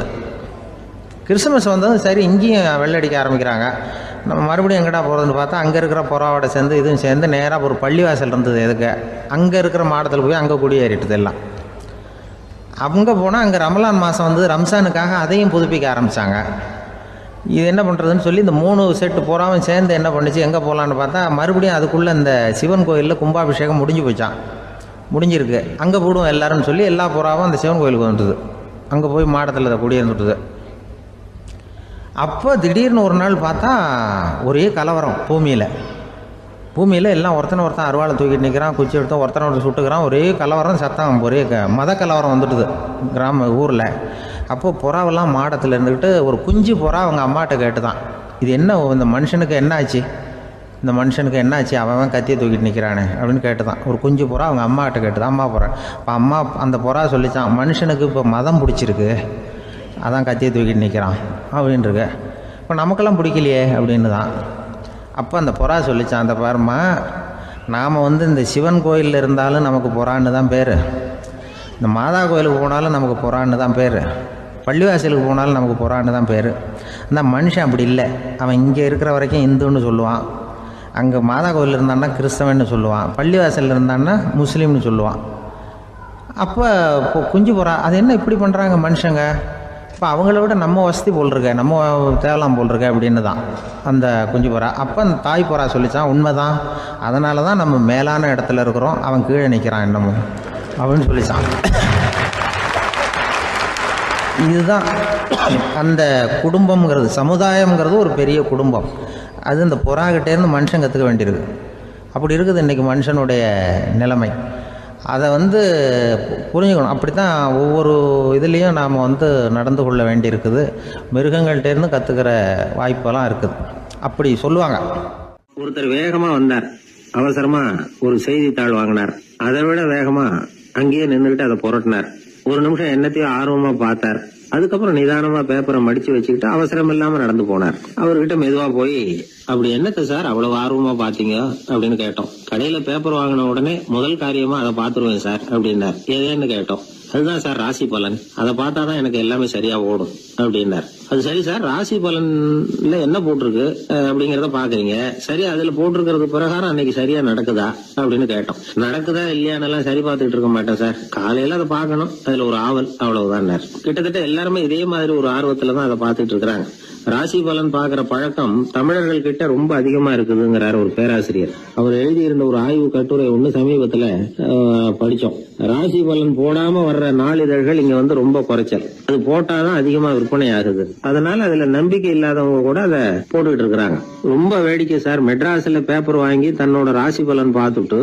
கிறிஸ்மஸ் வந்ததும் சரி இங்கேயும் வெள்ளடிக்க ஆரம்பிக்கிறாங்க. நம்ம மறுபடியும் எங்கடா போகிறதுன்னு பார்த்தா அங்கே இருக்கிற புறாவோட சேர்ந்து இதுவும் சேர்ந்து நேராக ஒரு பள்ளிவாசல் இருந்தது. எதுக்கு அங்கே இருக்கிற மாடத்தில் போய் அங்கே குடியேறிட்டுது எல்லாம். அங்கே போனால் அங்கே ரமலான் மாதம் ரம்ஜானுக்காக அதையும் புதுப்பிக்க ஆரம்பித்தாங்க. இது என்ன பண்ணுறதுன்னு சொல்லி இந்த 3 செட்டு புறாவும் சேர்ந்து என்ன பண்ணிச்சு, எங்கே போகலான்னு பார்த்தா மறுபடியும் அதுக்குள்ளே இந்த சிவன் கோயிலில் கும்பாபிஷேகம் முடிஞ்சு போச்சான், முடிஞ்சிருக்கு. அங்கே போடுவோம் எல்லாருன்னு சொல்லி எல்லா புறாவும் அந்த சிவன் கோயிலுக்கு வந்துடுது. அங்கே போய் மாடத்தில் அதை குடியிருந்துட்டுது. அப்போ திடீர்னு ஒரு நாள் பார்த்தா ஒரே கலவரம் பூமியில் எல்லாம் ஒருத்தன் அருவாளை தூக்கிட்டு நிற்கிறான், குச்சி எடுத்து ஒருத்தனை சுட்டுக்கிறான், ஒரே கலவரம், சத்தம், ஒரே மத கலவரம் வந்துட்டுது ஊரில். அப்போது புறாவெல்லாம் மாடத்தில் இருந்துக்கிட்டு ஒரு குஞ்சு புறா அவங்க அம்மாட்ட கேட்டுதான், இது என்ன, இந்த மனுஷனுக்கு என்னாச்சு, அவன் கத்தியை தூக்கிட்டு நிற்கிறானே அப்படின்னு கேட்டுதான். ஒரு குஞ்சு புறா அவங்க அம்மாட்ட கேட்டுதான், அம்மா புறா. இப்போ அம்மா அந்த புறா சொல்லிச்சான், மனுஷனுக்கு இப்போ மதம் பிடிச்சிருக்கு, அதான் கத்தியை தூக்கிட்டு நிற்கிறான் அப்படின்ட்டுருக்கு. இப்போ நமக்கெல்லாம் பிடிக்கலையே அப்படின்னு தான். அப்போ அந்த புறா சொல்லிச்சான், அந்த பாருமா, நாம் இந்த சிவன் கோயிலில் இருந்தாலும் நமக்கு புறான்னு தான் பேர், இந்த மாதா கோயிலுக்கு போனாலும் நமக்கு புறான்னு தான் பேர், பள்ளிவாசலுக்கு போனாலும் நமக்கு புறான்னு தான் பேர். அந்த மனுஷன் அப்படி இல்லை, அவன் இங்கே இருக்கிற வரைக்கும் இந்துன்னு சொல்லுவான், அங்கே மாதா கோயிலில் இருந்தான்னா கிறிஸ்தவன்னு சொல்லுவான், பள்ளிவாசலில் இருந்தான்னா முஸ்லீம்னு சொல்லுவான். அப்போ இப்போ குஞ்சு புறா, அது என்ன இப்படி பண்ணுறாங்க மனுஷங்க, இப்போ அவங்கள விட நம்ம வசதி போல் இருக்க, நம்ம தேவலாம் போல் இருக்க அப்படின்னு தான் அந்த குஞ்சு புறா. அப்போ அந்த தாய் புறா சொல்லிச்சான், உண்மைதான், அதனால தான் நம்ம மேலான இடத்துல இருக்கிறோம், அவன் கீழே நிற்கிறான் என்னமோ அப்படின்னு சொல்லிச்சான். இதுதான் அந்த குடும்பம்ங்கிறது, சமுதாயம்ங்கிறது ஒரு பெரிய குடும்பம். அது இந்த புறாகிட்டேருந்து மனுஷன் கற்றுக்க வேண்டியிருக்கு. அப்படி இருக்குது இன்றைக்கி மனுஷனுடைய நிலைமை. அதை புரிஞ்சுக்கணும். அப்படி தான் ஒவ்வொரு இதுலேயும் நாம் நடந்து கொள்ள வேண்டியிருக்குது. மிருகங்கள்டேருந்து கற்றுக்கிற வாய்ப்பெல்லாம் இருக்குது. அப்படி சொல்லுவாங்க. ஒருத்தர் வேகமாக வந்தார், அவசரமாக ஒரு செய்தித்தாள் வாங்கினார், அதை விட வேகமாக அங்கேயே நின்றுக்கிட்டு அதை புரட்டினார். ஒரு நிமிஷம் என்னத்தையும் ஆர்வமாக பார்த்தார், அதுக்கப்புறம் நிதானமா பேப்பரை மடிச்சு வச்சுக்கிட்டு அவசரம் இல்லாம நடந்து போனார். அவர்கிட்ட மெதுவா போய், அப்படி என்னத்த சார் அவ்வளவு ஆர்வமா பாத்தீங்க அப்படின்னு கேட்டோம். கடையில பேப்பர் வாங்கின உடனே முதல் காரியமா அதை பாத்துருவேன் சார் அப்படின்னார். ஏதேன்னு கேட்டோம். அதுதான் சார் ராசி பலன், அதை பார்த்தாதான் எனக்கு எல்லாமே சரியா ஓடும் அப்படின்னார். அது சரி சார், ராசி பலன்ல என்ன போட்டிருக்கு அப்படிங்கறத பாக்குறீங்க, சரி அதுல போட்டிருக்கிறது பிரகாரம் அன்னைக்கு சரியா நடக்குதா அப்படின்னு கேட்டோம். நடக்குதா இல்லையானெல்லாம் சரி பார்த்துட்டு இருக்க மாட்டேன் சார், காலையில அதை பார்க்கணும், அதுல ஒரு ஆவல், அவ்வளவுதான். கிட்டத்தட்ட எல்லாருமே இதே மாதிரி ஒரு ஆர்வத்துலதான் அதை பார்த்துட்டு இருக்கிறாங்க. ராசி பலன் பாக்குற பழக்கம் தமிழர்கள் கிட்ட ரொம்ப அதிகமா இருக்குதுங்கிறார் ஒரு பேராசிரியர். அவர் எழுதியிருந்த ஒரு ஆய்வு கட்டுரை ஒண்ணு சமீபத்துல படிச்சோம். ராசி பலன் போடாம வர்ற நாளிதழ்கள் இங்க ரொம்ப குறைச்சல், அது போட்டாதான் அதிகமா விற்பனை ஆகுது. அதனால அதுல நம்பிக்கை இல்லாதவங்க கூட அதை போட்டுக்கிட்டு இருக்கிறாங்க. ரொம்ப வேடிக்கை சார், மெட்ராஸ்ல பேப்பர் வாங்கி தன்னோட ராசி பலன் பார்த்துட்டு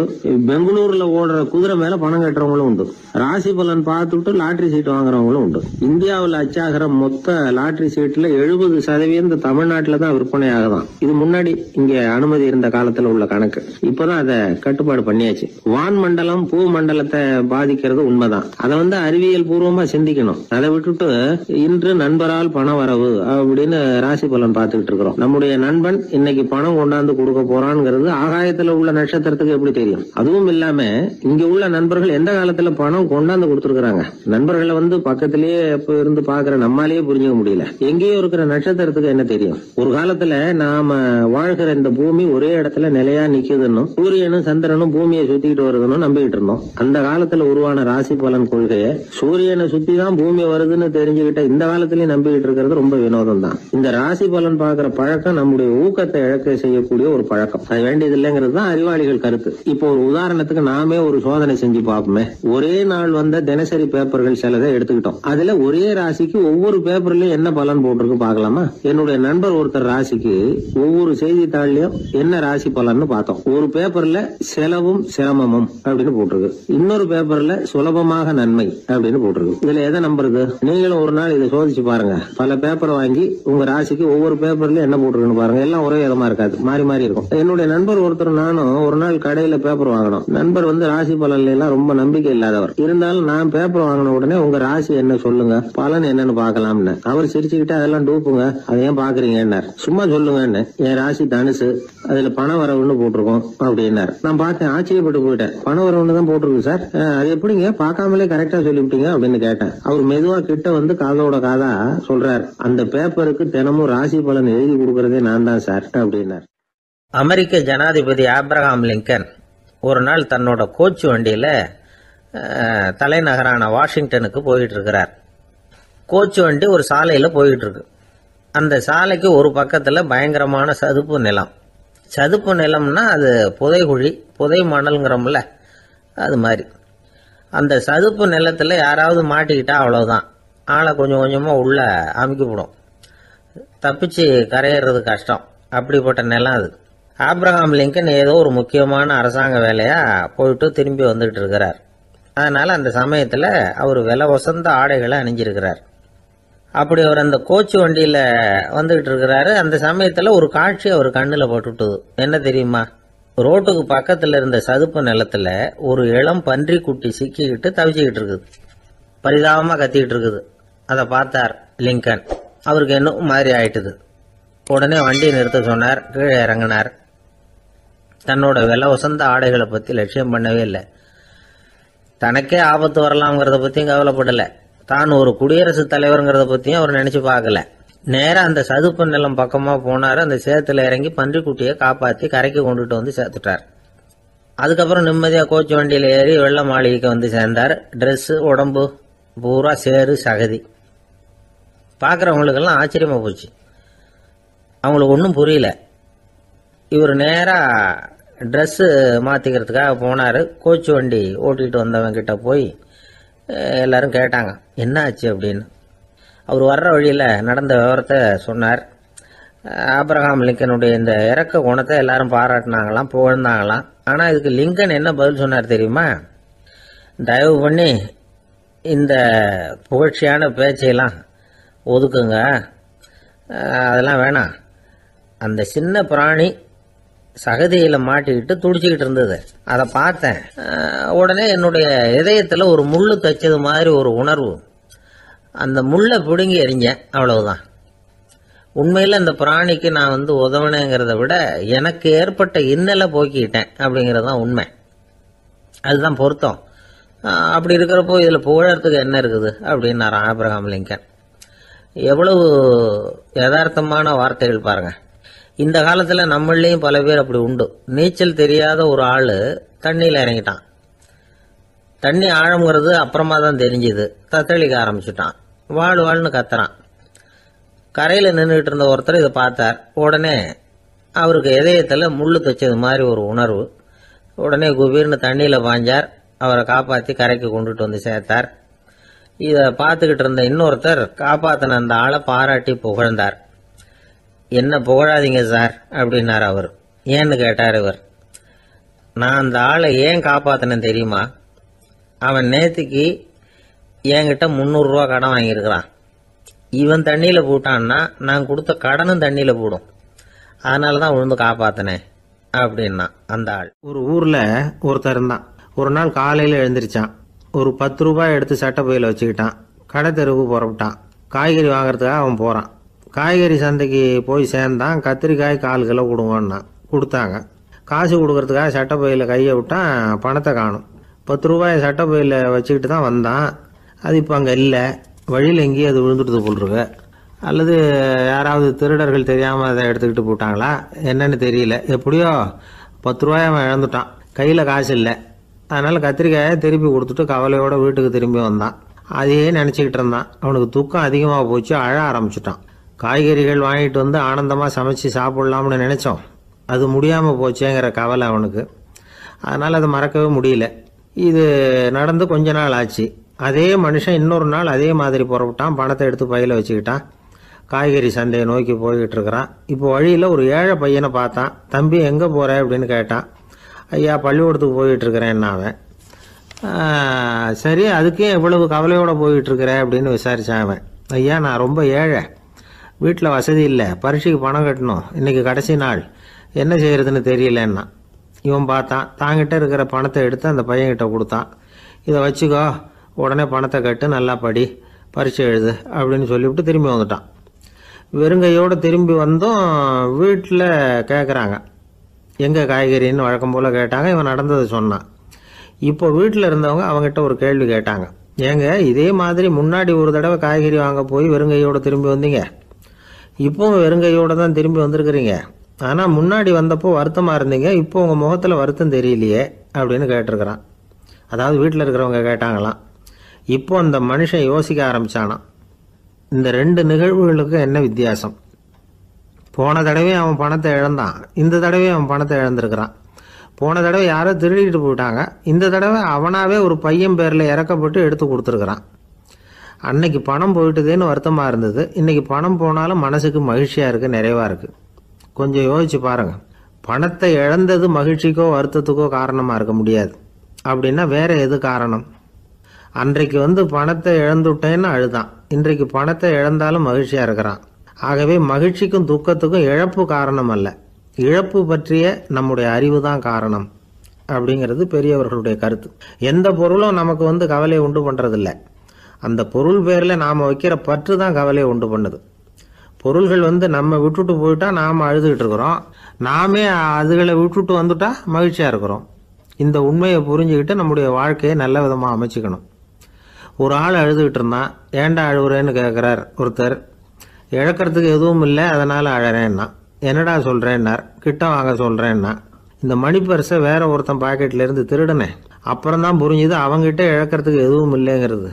பெங்களூர்ல ஓடுற குதிரை மேல பணம் கட்டுறவங்களும் உண்டு. ராசி பலன் பார்த்துட்டு லாட்டரி சீட் வாங்குறவங்களும் உண்டு. இந்தியாவில் அச்சாகிற மொத்த லாட்டரி சீட்ல 70% தமிழ்நாட்டில தான் விற்பனை ஆகுதான். இது முன்னாடி இங்க அனுமதி இருந்த காலத்துல உள்ள கணக்கு. இப்பதான் அதை கட்டுப்பாடு பண்ணியாச்சு. வான் மண்டலம் பூ மண்டலத்தை பாதிக்கிறது உண்மைதான். அதை அறிவியல் பூர்வமா சிந்திக்கணும். அதை விட்டுட்டு இன்று நண்பரால் பண வரவு அப்படின்னு ராசி பலன் பார்த்துக்கிட்டு இருக்கிறோம். நம்முடைய நண்பன் இன்னைக்கு பணம் கொண்டாந்து கொடுக்க போறான்ங்கிறது ஆகாயத்துல உள்ள நட்சத்திரத்துக்கு எப்படி தெரியும்? அதுவும் இல்லாம இங்க உள்ள நண்பர்கள் எந்த காலத்துல பணம் கொண்டாந்து கொடுத்துருக்காங்க. நண்பர்களை பக்கத்திலேயே இருந்து பாக்குற நம்மாலேயே புரிஞ்சுக்க முடியல. எங்கேயோ இருக்கிற நட்சத்திரத்துக்கு என்ன தெரியும்? ஒரு காலத்துல நாம வாழ்கிற இந்த பூமி ஒரே இடத்துல நிலையா நிக்குதுன்னு, சூரியனும் சந்திரனும் பூமியை சுத்திக்கிட்டு வருதுன்னு நம்பிக்கிட்டு இருந்தோம். அந்த காலத்துல உருவான ராசி பலன் கொள்கையை சூரியனை சுத்தி தான் பூமி வருதுன்னு தெரிஞ்சுக்கிட்ட இந்த காலத்திலயும் நம்பிக்கிட்டு இருக்கிறது ரொம்ப வினோதம் தான். இந்த ராசி பலன் பாக்குற பழக்கம் நம்முடைய ஊக்கத்தை இழக்க செய்யக்கூடிய ஒரு பழக்கம். அது வேண்டியது இல்லைங்கிறது தான் அறிவாளிகள் கருத்து. இப்போ ஒரு உதாரணத்துக்கு நாமே ஒரு சோதனை செஞ்சு பார்ப்போமே. ஒரே நாள் வந்த தினசரி பேப்பர்கள் சிலதை எடுத்துக்கிட்டோம். அதுல ஒரே ராசிக்கு ஒவ்வொரு பேப்பர்லயும் என்ன பலன் போட்டிருக்கு பார்க்கலாமா? என்னுடைய நண்பர் ஒருத்தர் ராசிக்கு ஒவ்வொரு செய்தித்தாள்லயும் என்ன ராசி பலன்னு பார்த்தோம். ஒரு பேப்பர்ல செலவும் சிரமமும் அப்படின்னு போட்டிருக்கு, இன்னொரு பேப்பர்ல சுலபமாக நன்மை அப்படின்னு போட்டிருக்கு. இதுல எதை நம்புறது? நீங்களும் ஒரு நாள் இதை சோதிச்சு பாருங்க. பல பேப்பர் வாங்கி உங்க ராசிக்கு ஒவ்வொரு பேப்பர்லயும் என்ன போட்டிருக்குன்னு பாருங்க. எல்லாம் ஒரே விதமா இருக்காது, மாறி மாறி இருக்கும். என்னுடைய நண்பர் ஒருத்தர் நானும் ஒரு நாள் கடையில பேப்பர் வாங்கணும். நண்பர் ராசி பலன்ல எல்லாம் ரொம்ப நம்பிக்கை இல்லாதவர். இருந்தாலும் நான் பேப்பர் வாங்கின உடனே உங்க ராசி என்ன சொல்லுங்க, பலன் என்னன்னு பாக்கலாம்னு. அவர் சிரிச்சுக்கிட்டு அதெல்லாம் டூப்புங்க, அதை ஏன் பாக்குறீங்க, சும்மா சொல்லுங்கன்னு. என் ராசி தனுசு, அதுல பண வரவுன்னு போட்டிருக்கோம் அப்படின்னாரு. நான் பார்த்தேன், ஆச்சரியப்பட்டு போயிட்டேன். பண வரவுன்னு தான் போட்டிருக்கு சார், அது எப்படிங்க பார்க்காமலே கரெக்டா சொல்லிவிட்டீங்க அப்படின்னு கேட்டேன். அவர் மெதுவா கிட்ட காதோட காதா சொல்றாரு, அந்த பேப்பருக்கு தினமும் ராசி பலன் எழுதி கொடுக்கறதே நான் தான் சார் அப்படின்னாரு. அமெரிக்க ஜனாதிபதி ஆப்ரஹாம் லிங்கன் ஒரு நாள் தன்னோட கோச்சு வண்டியில தலைநகரான வாஷிங்டனுக்கு போயிட்டு இருக்கிறார். கோச்சு வண்டி ஒரு சாலையில போயிட்டு இருக்கு. அந்த சாலைக்கு ஒரு பக்கத்துல பயங்கரமான சதுப்பு நிலம். சதுப்பு நிலம்னா அது புதைகுழி, புதை மணல்ங்கிறோம்ல, அது மாதிரி. அந்த சதுப்பு நிலத்துல யாராவது மாட்டிக்கிட்டா அவ்வளவுதான், ஆளை கொஞ்சம் கொஞ்சமாக உள்ள அமுக்கிவிடும். தப்பிச்சு கரையேறது கஷ்டம். அப்படிப்பட்ட நிலம் அது. ஆப்ரஹாம் லிங்கன் ஏதோ ஒரு முக்கியமான அரசாங்க வேலையாக போயிட்டு திரும்பி வந்துகிட்டு இருக்கிறார். அதனால் அந்த சமயத்தில் அவர் விலை வசந்த ஆடைகளை அணிஞ்சிருக்கிறார். அப்படி அவர் அந்த கோச்சு வண்டியில் வந்துகிட்டு இருக்கிறாரு. அந்த சமயத்தில் ஒரு காட்சி அவர் கண்ணில் பட்டுட்டுது. என்ன தெரியுமா? ரோட்டுக்கு பக்கத்தில் இருந்த சதுப்பு நிலத்தில் ஒரு இளம் பன்றி குட்டி சிக்கிக்கிட்டு தவிச்சிக்கிட்டு இருக்குது. பரிதாபமாக கத்திக்கிட்டு இருக்குது. அதை பார்த்தார் லிங்கன். அவருக்கு இன்னும் மாதிரி ஆயிட்டுது. உடனே வண்டியை நிறுத்த சொன்னார். கீழே இறங்கினார். தன்னோட விலை வசந்த ஆடைகளை பற்றி லட்சியம் பண்ணவே இல்லை. தனக்கே ஆபத்து வரலாம்ங்கிறத பற்றியும் கவலைப்படலை. தான் ஒரு குடியரசுத் தலைவருங்கிறத பற்றியும் அவர் நினச்சி பார்க்கல. நேராக அந்த சதுப்பு நிலம் பக்கமாக போனார். அந்த சேத்துல இறங்கி பன்றிக்குட்டியை காப்பாற்றி கரைக்கு கொண்டுட்டு வந்து சேர்த்துட்டார். அதுக்கப்புறம் நிம்மதியாக கோச்சு வண்டியில் ஏறி வெள்ள மாளிகைக்கு வந்து சேர்ந்தார். ட்ரெஸ்ஸு உடம்பு பூரா சேரு சகதி. பார்க்குறவங்களுக்கெல்லாம் ஆச்சரியமாக போச்சு. அவங்களுக்கு ஒன்றும் புரியல. இவர் நேராக ட்ரெஸ்ஸு மாற்றிக்கிறதுக்காக போனார். கோச்சு வண்டி ஓட்டிகிட்டு வந்தவங்கிட்ட போய் எல்லாரும் கேட்டாங்க என்ன ஆச்சு அப்படின்னு. அவர் வர்ற வழியில் நடந்த விவரத்தை சொன்னார். ஆப்ரஹாம் லிங்கனுடைய இந்த இறக்க குணத்தை எல்லாரும் பாராட்டினாங்களாம், புகழ்ந்தாங்களாம். ஆனால் இதுக்கு லிங்கன் என்ன பதில் சொன்னார் தெரியுமா? தயவு பண்ணி இந்த புகழ்ச்சியான பேச்சையெல்லாம் ஒதுக்குங்க, அதெல்லாம் வேணாம். அந்த சின்ன பிராணி சகதியில் மாட்டிக்கிட்டு துடிச்சிக்கிட்டு இருந்தது. அதை பார்த்தேன். உடனே என்னுடைய இதயத்தில் ஒரு முள்ளு தைச்சது மாதிரி ஒரு உணர்வு. அந்த முள்ளை பிடுங்கி எறிஞ்சேன், அவ்வளவுதான். உண்மையில் அந்த பிராணிக்கு நான் உதவினேங்கிறத விட எனக்கு ஏற்பட்ட இன்னலை போக்கிக்கிட்டேன் அப்படிங்கிறது தான் உண்மை. அதுதான் பொருத்தம். அப்படி இருக்கிறப்போ இதில் புகழறதுக்கு என்ன இருக்குது அப்படின்னாரு ஆப்ரஹாம் லிங்கன். எவ்வளவு யதார்த்தமான வார்த்தைகள் பாருங்க. இந்த காலத்தில் நம்மளையும் பல பேர் அப்படி உண்டு. நீச்சல் தெரியாத ஒரு ஆள் தண்ணியில் இறங்கிட்டான். தண்ணி ஆழம்ங்கிறது அப்புறமா தான் தெரிஞ்சுது. தத்தளிக்க ஆரம்பிச்சுட்டான். வாழ்னு கத்துறான். கரையில் நின்றுட்டு இருந்த ஒருத்தர் இதை பார்த்தார். உடனே அவருக்கு இதயத்தில் முள்ளு தைச்சது மாதிரி ஒரு உணர்வு. உடனே குபீர்னு தண்ணியில் பாஞ்சார். அவரை காப்பாற்றி கரைக்கு கொண்டுட்டு வந்து சேர்த்தார். இதை பார்த்துக்கிட்டு இருந்த இன்னொருத்தர் காப்பாற்றின அந்த ஆளை பாராட்டி புகழ்ந்தார். என்ன புகழாதீங்க சார் அப்படின்னார் அவர். ஏன்னு கேட்டார் இவர். நான் அந்த ஆளை ஏன் காப்பாற்றினேன் தெரியுமா? அவன் நேற்றுக்கு என்கிட்ட 300 ரூபா கடன் வாங்கியிருக்கிறான். இவன் தண்ணியில் போட்டான்னா நான் கொடுத்த கடனும் தண்ணியில் போடும். அதனால தான் விழுந்து காப்பாற்றினேன் அப்படின்னா அந்த ஆள். ஒரு ஊரில் ஒருத்தர் இருந்தான். ஒரு நாள் காலையில் எழுந்திரிச்சான். ஒரு 10 ரூபாய் எடுத்து சட்டை பையில் வச்சுக்கிட்டான். கடை தெருவுக்கு புறப்பட்டான். காய்கறி வாங்குறதுக்காக அவன் போகிறான். காய்கறி சந்தைக்கு போய் சேர்ந்தான். கத்திரிக்காய் 4 கிலோ கொடுங்கன்னா கொடுத்தாங்க. காசு கொடுக்கறதுக்காக சட்டை பையில் கையை விட்டான். பணத்தை காணும். 10 ரூபாயை சட்டை பையில் வச்சுக்கிட்டு தான் வந்தான். அது இப்போ அங்கே இல்லை. வழியில் எங்கேயும் அது விழுந்துட்டு போட்டிருக்கு. அல்லது யாராவது திருடர்கள் தெரியாமல் அதை எடுத்துக்கிட்டு போட்டாங்களா என்னன்னு தெரியல. எப்படியோ 10 ரூபாயை அவன் இழந்துட்டான். கையில் காசு இல்லை. அதனால் கத்திரிக்காயை திருப்பி கொடுத்துட்டு கவலையோடு வீட்டுக்கு திரும்பி வந்தான். அதையே நினச்சிக்கிட்டு இருந்தான். அவனுக்கு துக்கம் அதிகமாக போச்சு. அழ ஆரம்பிச்சிட்டான். காய்கறிகள் வாங்கிட்டு வந்து ஆனந்தமாக சமைச்சு சாப்பிட்லாம்னு நினச்சோம். அது முடியாமல் போச்சேங்கிற கவலை அவனுக்கு. அதனால் அதை மறக்கவே முடியல. இது நடந்து கொஞ்ச நாள் ஆச்சு. அதே மனுஷன் இன்னொரு நாள் அதே மாதிரி புறப்பட்டான். பணத்தை எடுத்து பையில் வச்சுக்கிட்டான். காய்கறி சந்தையை நோக்கி போய்கிட்டு இருக்கிறான். இப்போ வழியில் ஒரு ஏழை பையனை பார்த்தான். தம்பி எங்கே போகிற அப்படின்னு கேட்டான். ஐயா பள்ளிக்கூடத்துக்கு போயிட்டு இருக்கிறேன் அவன். சரி அதுக்கே எவ்வளவு கவலையோடு போயிட்டு இருக்கிற அப்படின்னு விசாரித்தான் அவன். ஐயா நான் ரொம்ப ஏழை, வீட்டில் வசதி இல்லை, பரீட்சைக்கு பணம் கட்டணும், இன்னைக்கு கடைசி நாள், என்ன செய்யறதுன்னு தெரியலன்னா. இவன் பார்த்தான். தாங்கிட்ட இருக்கிற பணத்தை எடுத்து அந்த பையன்கிட்ட கொடுத்தான். இதை வச்சுக்கோ, உடனே பணத்தை கட்டு, நல்லா படி, பரீட்சை எழுது அப்படின்னு சொல்லிவிட்டு திரும்பி வந்துட்டான். வெறுங்கையோடு திரும்பி வந்தோம். வீட்டில் கேட்குறாங்க எங்கே காய்கறின்னு வழக்கம் போல் கேட்டாங்க. இவன் நடந்ததை சொன்னான். இப்போ வீட்டில் இருந்தவங்க அவங்ககிட்ட ஒரு கேள்வி கேட்டாங்க. ஏங்க இதே மாதிரி முன்னாடி ஒரு தடவை காய்கறி வாங்க போய் வெறுங்கையோடு திரும்பி வந்தீங்க, இப்போவும் வெறுங்கையோடு தான் திரும்பி வந்திருக்கிறீங்க. ஆனால் முன்னாடி வந்தப்போ வருத்தமாக இருந்தீங்க, இப்போ உங்கள் முகத்தில் வருத்தம் தெரியலையே அப்படின்னு கேட்டிருக்கிறான். அதாவது வீட்டில் இருக்கிறவங்க கேட்டாங்களாம். இப்போ அந்த மனுஷன் யோசிக்க ஆரம்பித்தானான். இந்த 2 நிகழ்வுகளுக்கு என்ன வித்தியாசம்? போன தடவை அவன் பணத்தை இழந்தான், இந்த தடவை அவன் பணத்தை இழந்திருக்கிறான். போன தடவை யாரோ திருடிட்டு போயிட்டாங்க, இந்த தடவை அவனாவே ஒரு பையன் பேரில் இறக்கப்பட்டு எடுத்து கொடுத்துருக்குறான். அன்னைக்கு பணம் போயிட்டுதேன்னு வருத்தமாக இருந்தது, இன்னைக்கு பணம் போனாலும் மனசுக்கு மகிழ்ச்சியாக இருக்குது, நிறைவாக இருக்குது. கொஞ்சம் யோசிச்சு பாருங்கள். பணத்தை இழந்தது மகிழ்ச்சிக்கோ வருத்தத்துக்கோ காரணமாக இருக்க முடியாது. அப்படின்னா வேற எது காரணம்? அன்றைக்கு பணத்தை இழந்துட்டேன்னு அழுதான், இன்றைக்கு பணத்தை இழந்தாலும் மகிழ்ச்சியாக இருக்கிறான். ஆகவே மகிழ்ச்சிக்கும் துக்கத்துக்கும் இழப்பு காரணம் அல்ல, இழப்பு பற்றிய நம்முடைய அறிவு தான் காரணம் அப்படிங்கிறது பெரியவர்களுடைய கருத்து. எந்த பொருளும் நமக்கு கவலையை உண்டு பண்ணுறதில்ல, அந்த பொருள் பேரில் நாம் வைக்கிற பற்று தான் கவலையை உண்டு பண்ணுது. பொருள்கள் நம்ம விட்டுட்டு போயிட்டா நாம் அழுதுகிட்டு இருக்கிறோம், நாமே அதுகளை விட்டுட்டு வந்துட்டா மகிழ்ச்சியாக இருக்கிறோம். இந்த உண்மையை புரிஞ்சுக்கிட்டு நம்முடைய வாழ்க்கையை நல்ல விதமாக அமைச்சிக்கணும். ஒரு ஆள் அழுதுகிட்டு இருந்தான், ஏன்டா அழுகுறேன்னு கேட்குறார் ஒருத்தர். இழக்கிறதுக்கு எதுவும் இல்லை அதனால் அழறேன்னா. என்னடா சொல்கிறேன்னார். கிட்ட வாங்க சொல்கிறேன்னா. இந்த மணி பர்ஸை வேற ஒருத்தன் பாக்கெட்லேருந்து திருடினேன், அப்புறம் தான் புரிஞ்சுது அவங்ககிட்ட இழக்கிறதுக்கு எதுவும் இல்லைங்கிறது.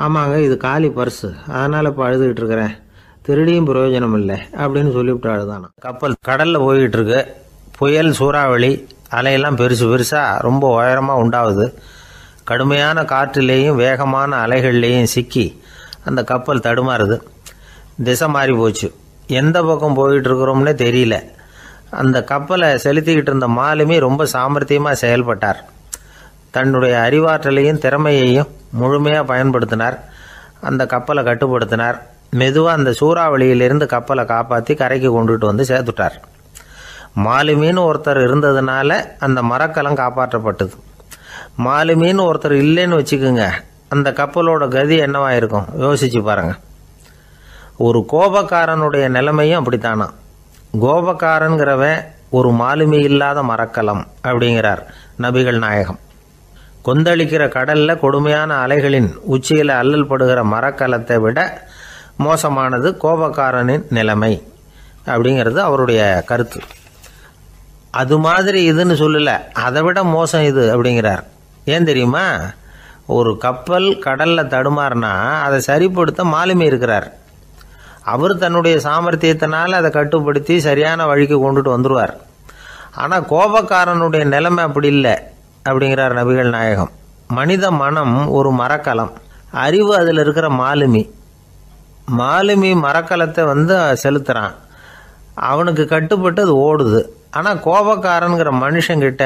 ஆமாங்க, இது காலி பர்ஸு, அதனால் இப்போ அழுதுகிட்டு இருக்கிறேன், திருடியும் பிரயோஜனம் இல்லை அப்படின்னு சொல்லிவிட்டு அழுதானா. கப்பல் கடலில் போய்கிட்டு இருக்கு, புயல் சூறாவளி அலையெல்லாம் பெருசு பெருசாக ரொம்ப உயரமாக உண்டாகுது. கடுமையான காற்றிலேயும் வேகமான அலைகள்லேயும் சிக்கி அந்த கப்பல் தடுமாறுது. திசை மாறி போச்சு, எந்த பக்கம் போயிட்டு இருக்கிறோம்னே தெரியல. அந்த கப்பலை செலுத்திக்கிட்டு இருந்த மாலுமி ரொம்ப சாமர்த்தியமாக செயல்பட்டார். தன்னுடைய அறிவாற்றலையும் திறமையையும் முழுமையாக பயன்படுத்தினார். அந்த கப்பலை கட்டுப்படுத்தினார். மெதுவாக அந்த சூறாவளியிலிருந்து கப்பலை காப்பாற்றி கரைக்கு கொண்டுட்டு வந்து சேர்த்துட்டார். மாலுமின்னு ஒருத்தர் இருந்ததுனால அந்த மரக்கலம் காப்பாற்றப்பட்டது. மாலுமின்னு ஒருத்தர் இல்லைன்னு வச்சுக்கோங்க, அந்த கப்பலோட கதி என்னவா இருக்கும் யோசிச்சு பாருங்க. ஒரு கோபக்காரனுடைய நிலைமையும் அப்படித்தானா. கோபக்காரன்கிறவன் ஒரு மாலுமி இல்லாத மரக்கலம் அப்படிங்கிறார் நபிகள் நாயகம். கொந்தளிக்கிற கடல்ல கொடுமையான அலைகளின் உச்சியில் அல்லல் படுகிற மரக்கலத்தை விட மோசமானது கோபக்காரனின் நிலைமை அப்படிங்கிறது அவருடைய கருத்து. அது மாதிரி இதுன்னு சொல்லல, அதை விட மோசம் இது அப்படிங்கிறார். ஏன் தெரியுமா? ஒரு கப்பல் கடல்ல தடுமாறினா அதை சரிப்படுத்த மாலுமி இருக்கிறார். அவர் தன்னுடைய சாமர்த்தியத்தினால அதை கட்டுப்படுத்தி சரியான வழிக்கு கொண்டுட்டு வந்துடுவார். ஆனால் கோபக்காரனுடைய நிலைமை அப்படி இல்லை அப்படிங்கிறார் நபிகள் நாயகம். மனித மனம் ஒரு மரக்கலம், அறிவு அதில் இருக்கிற மாலுமி. மாலுமி மரக்கலத்தை செலுத்துறான், அவனுக்கு கட்டுப்பட்டு அது ஓடுது. ஆனால் கோபக்காரனுங்கிற மனுஷங்கிட்ட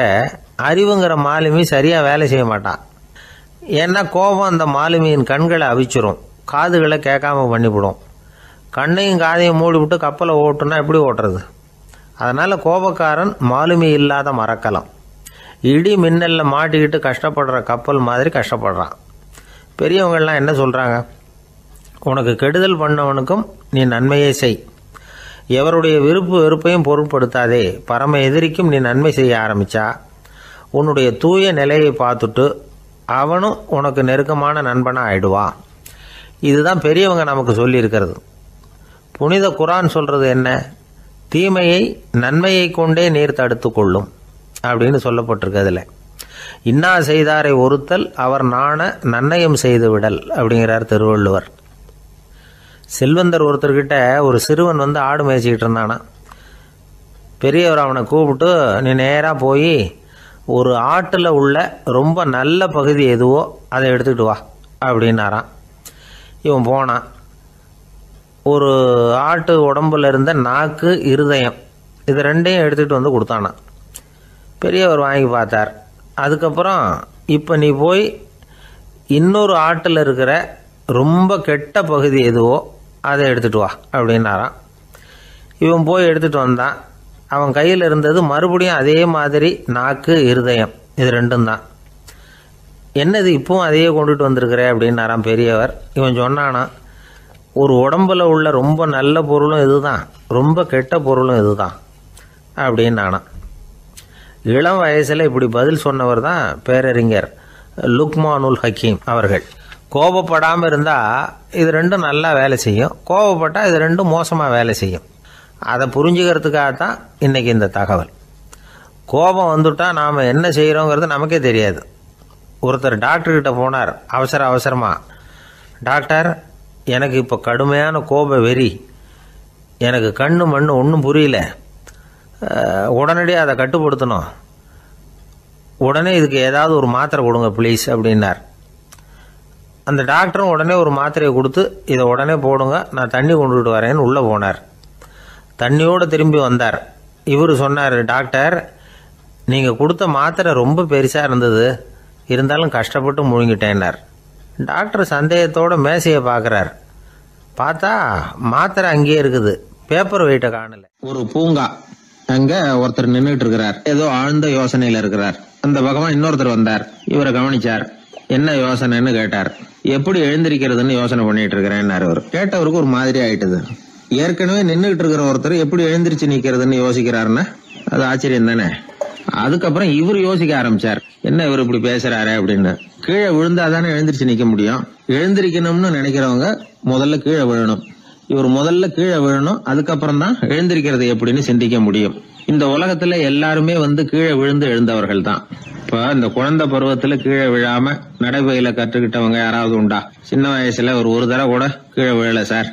அறிவுங்கிற மாலுமி சரியாக வேலை செய்ய மாட்டான். ஏன்னா கோபம் அந்த மாலுமியின் கண்களை அவிச்சிரும், காதுகளை கேட்காம பண்ணிவிடும். கண்ணையும் காதையும் மூடிவிட்டு கப்பலை ஓட்டுனா எப்படி ஓட்டுறது? அதனால் கோபக்காரன் மாலுமி இல்லாத மரக்கலம். இடி மின்னலில் மாட்டிக்கிட்டு கஷ்டப்படுற கப்பல் மாதிரி கஷ்டப்படுறான். பெரியவங்கள்லாம் என்ன சொல்கிறாங்க? உனக்கு கெடுதல் பண்ணவனுக்கும் நீ நன்மையை செய், எவருடைய விருப்பு வெறுப்பையும் பொருட்படுத்தாதே, பரம எதிரிக்கும் நீ நன்மை செய்ய ஆரம்பித்தா உன்னுடைய தூய நிலையை பார்த்துட்டு அவனும் உனக்கு நெருக்கமான நண்பனாக ஆயிடுவான். இதுதான் பெரியவங்க நமக்கு சொல்லியிருக்கிறது. புனித குரான் சொல்கிறது என்ன? தீமையை நன்மையை கொண்டே நீர் தடுத்து கொள்ளும் அப்படின்னு சொல்லப்பட்டிருக்கு. அதில் இன்னா செய்தாரை ஒருத்தல் அவர் நாண நன்னயம் செய்து விடல் அப்படிங்கிறார் திருவள்ளுவர். செல்வந்தர் ஒருத்தர்கிட்ட ஒரு சிறுவன் ஆடு மேய்ச்சிக்கிட்டு இருந்தானா. பெரியவர் அவனை கூப்பிட்டு, நீ நேராக போய் ஒரு ஆட்டில் உள்ள ரொம்ப நல்ல பகுதி எதுவோ அதை எடுத்துக்கிட்டு வா அப்படின்னாரான். இவன் போனான். ஒரு ஆட்டு உடம்புல இருந்த நாக்கு, இருதயம், இது ரெண்டையும் எடுத்துகிட்டு கொடுத்தானான். பெரியவர் வாங்கி பார்த்தார். அதுக்கப்புறம் இப்போ நீ போய் இன்னொரு ஆட்டில் இருக்கிற ரொம்ப கெட்ட பகுதி எதுவோ அதை எடுத்துகிட்டு வா அப்படின்னாரான். இவன் போய் எடுத்துகிட்டு வந்தான். அவன் கையில் இருந்தது மறுபடியும் அதே மாதிரி நாக்கு, இருதயம், இது ரெண்டும் தான். என்னது இப்பவும் அதையே கொண்டுட்டு வந்திருக்கிற அப்படின்னாரான் பெரியவர். இவன் சொன்னானா, ஒரு உடம்புல உள்ள ரொம்ப நல்ல பொருளும் இதுதான், ரொம்ப கெட்ட பொருளும் இதுதான் அப்படின்னானா. இளம் வயசில் இப்படி பதில் சொன்னவர் தான் பேரறிஞர் லுக்மானுல் ஹக்கீம் அவர்கள். கோபப்படாமல் இருந்தால் இது ரெண்டும் நல்லா வேலை செய்யும், கோபப்பட்டால் இது ரெண்டும் மோசமாக வேலை செய்யும். அதை புரிஞ்சுக்கிறதுக்காகத்தான் இன்றைக்கி இந்த தகவல். கோபம் வந்துட்டால் நாம் என்ன செய்கிறோங்கிறது நமக்கே தெரியாது. ஒருத்தர் டாக்டர்கிட்ட போனார் அவசரமாக. டாக்டர், எனக்கு இப்போ கடுமையான கோப வெறி, எனக்கு கண்ணு மண்ணு ஒன்றும் புரியல, உடனடியாக அதை கட்டுப்படுத்தணும், உடனே இதுக்கு ஏதாவது ஒரு மாத்திரை கொடுங்க ப்ளீஸ் அப்படின்னார். அந்த டாக்டரும் உடனே ஒரு மாத்திரையை கொடுத்து இதை உடனே போடுங்க, நான் தண்ணி கொண்டுகிட்டு வரேன்னு உள்ளே போனார். தண்ணியோடு திரும்பி வந்தார். இவர் சொன்னார், டாக்டர் நீங்கள் கொடுத்த மாத்திரை ரொம்ப பெருசாக இருந்தது, இருந்தாலும் கஷ்டப்பட்டு முழுங்கிட்டேன்னார். டாக்டர் சந்தேகத்தோட மேசையை பார்க்குறார். பார்த்தா மாத்திரை அங்கேயே இருக்குது, பேப்பர் வெயிட்டை காணல. ஒரு பூங்கா, அங்க ஒருத்தர் நின்றுட்டு இருக்கிறார், ஏதோ ஆழ்ந்த யோசனையில இருக்கிறார். அந்த பக்கமா இன்னொருத்தர் வந்தார், இவரை கவனிச்சார். என்ன யோசனைன்னு கேட்டார். எப்படி எழுந்திருக்கிறதுன்னு யோசனை பண்ணிட்டு இருக்கிறேன்னாரு. அவர் கேட்டவருக்கு ஒரு மாதிரி ஆயிட்டுது. ஏற்கனவே நின்றுட்டு இருக்கிற ஒருத்தர் எப்படி எழுந்திருச்சு நிக்கிறதுன்னு யோசிக்கிறாருன்னா அது ஆச்சரியம் தானே. அதுக்கப்புறம் இவர் யோசிக்க ஆரம்பிச்சார், என்ன இவர் இப்படி பேசுறாரு அப்படின்னு. கீழே விழுந்தாதானே எழுந்திருச்சு நிக்க முடியும். எழுந்திருக்கணும்னு நினைக்கிறவங்க முதல்ல கீழே விழணும். இவர் முதல்ல கீழே விழணும், அதுக்கப்புறம் தான் எழுந்திருக்கிறது எப்படின்னு சிந்திக்க முடியும். இந்த உலகத்துல எல்லாருமே கீழே விழுந்து எழுந்தவர்கள் தான். இப்ப இந்த குழந்தை பருவத்துல கீழே விழாம நடைபயில கற்றுக்கிட்டவங்க யாராவது உண்டா? சின்ன வயசுல ஒரு தடவை கூட கீழே விழல சார்,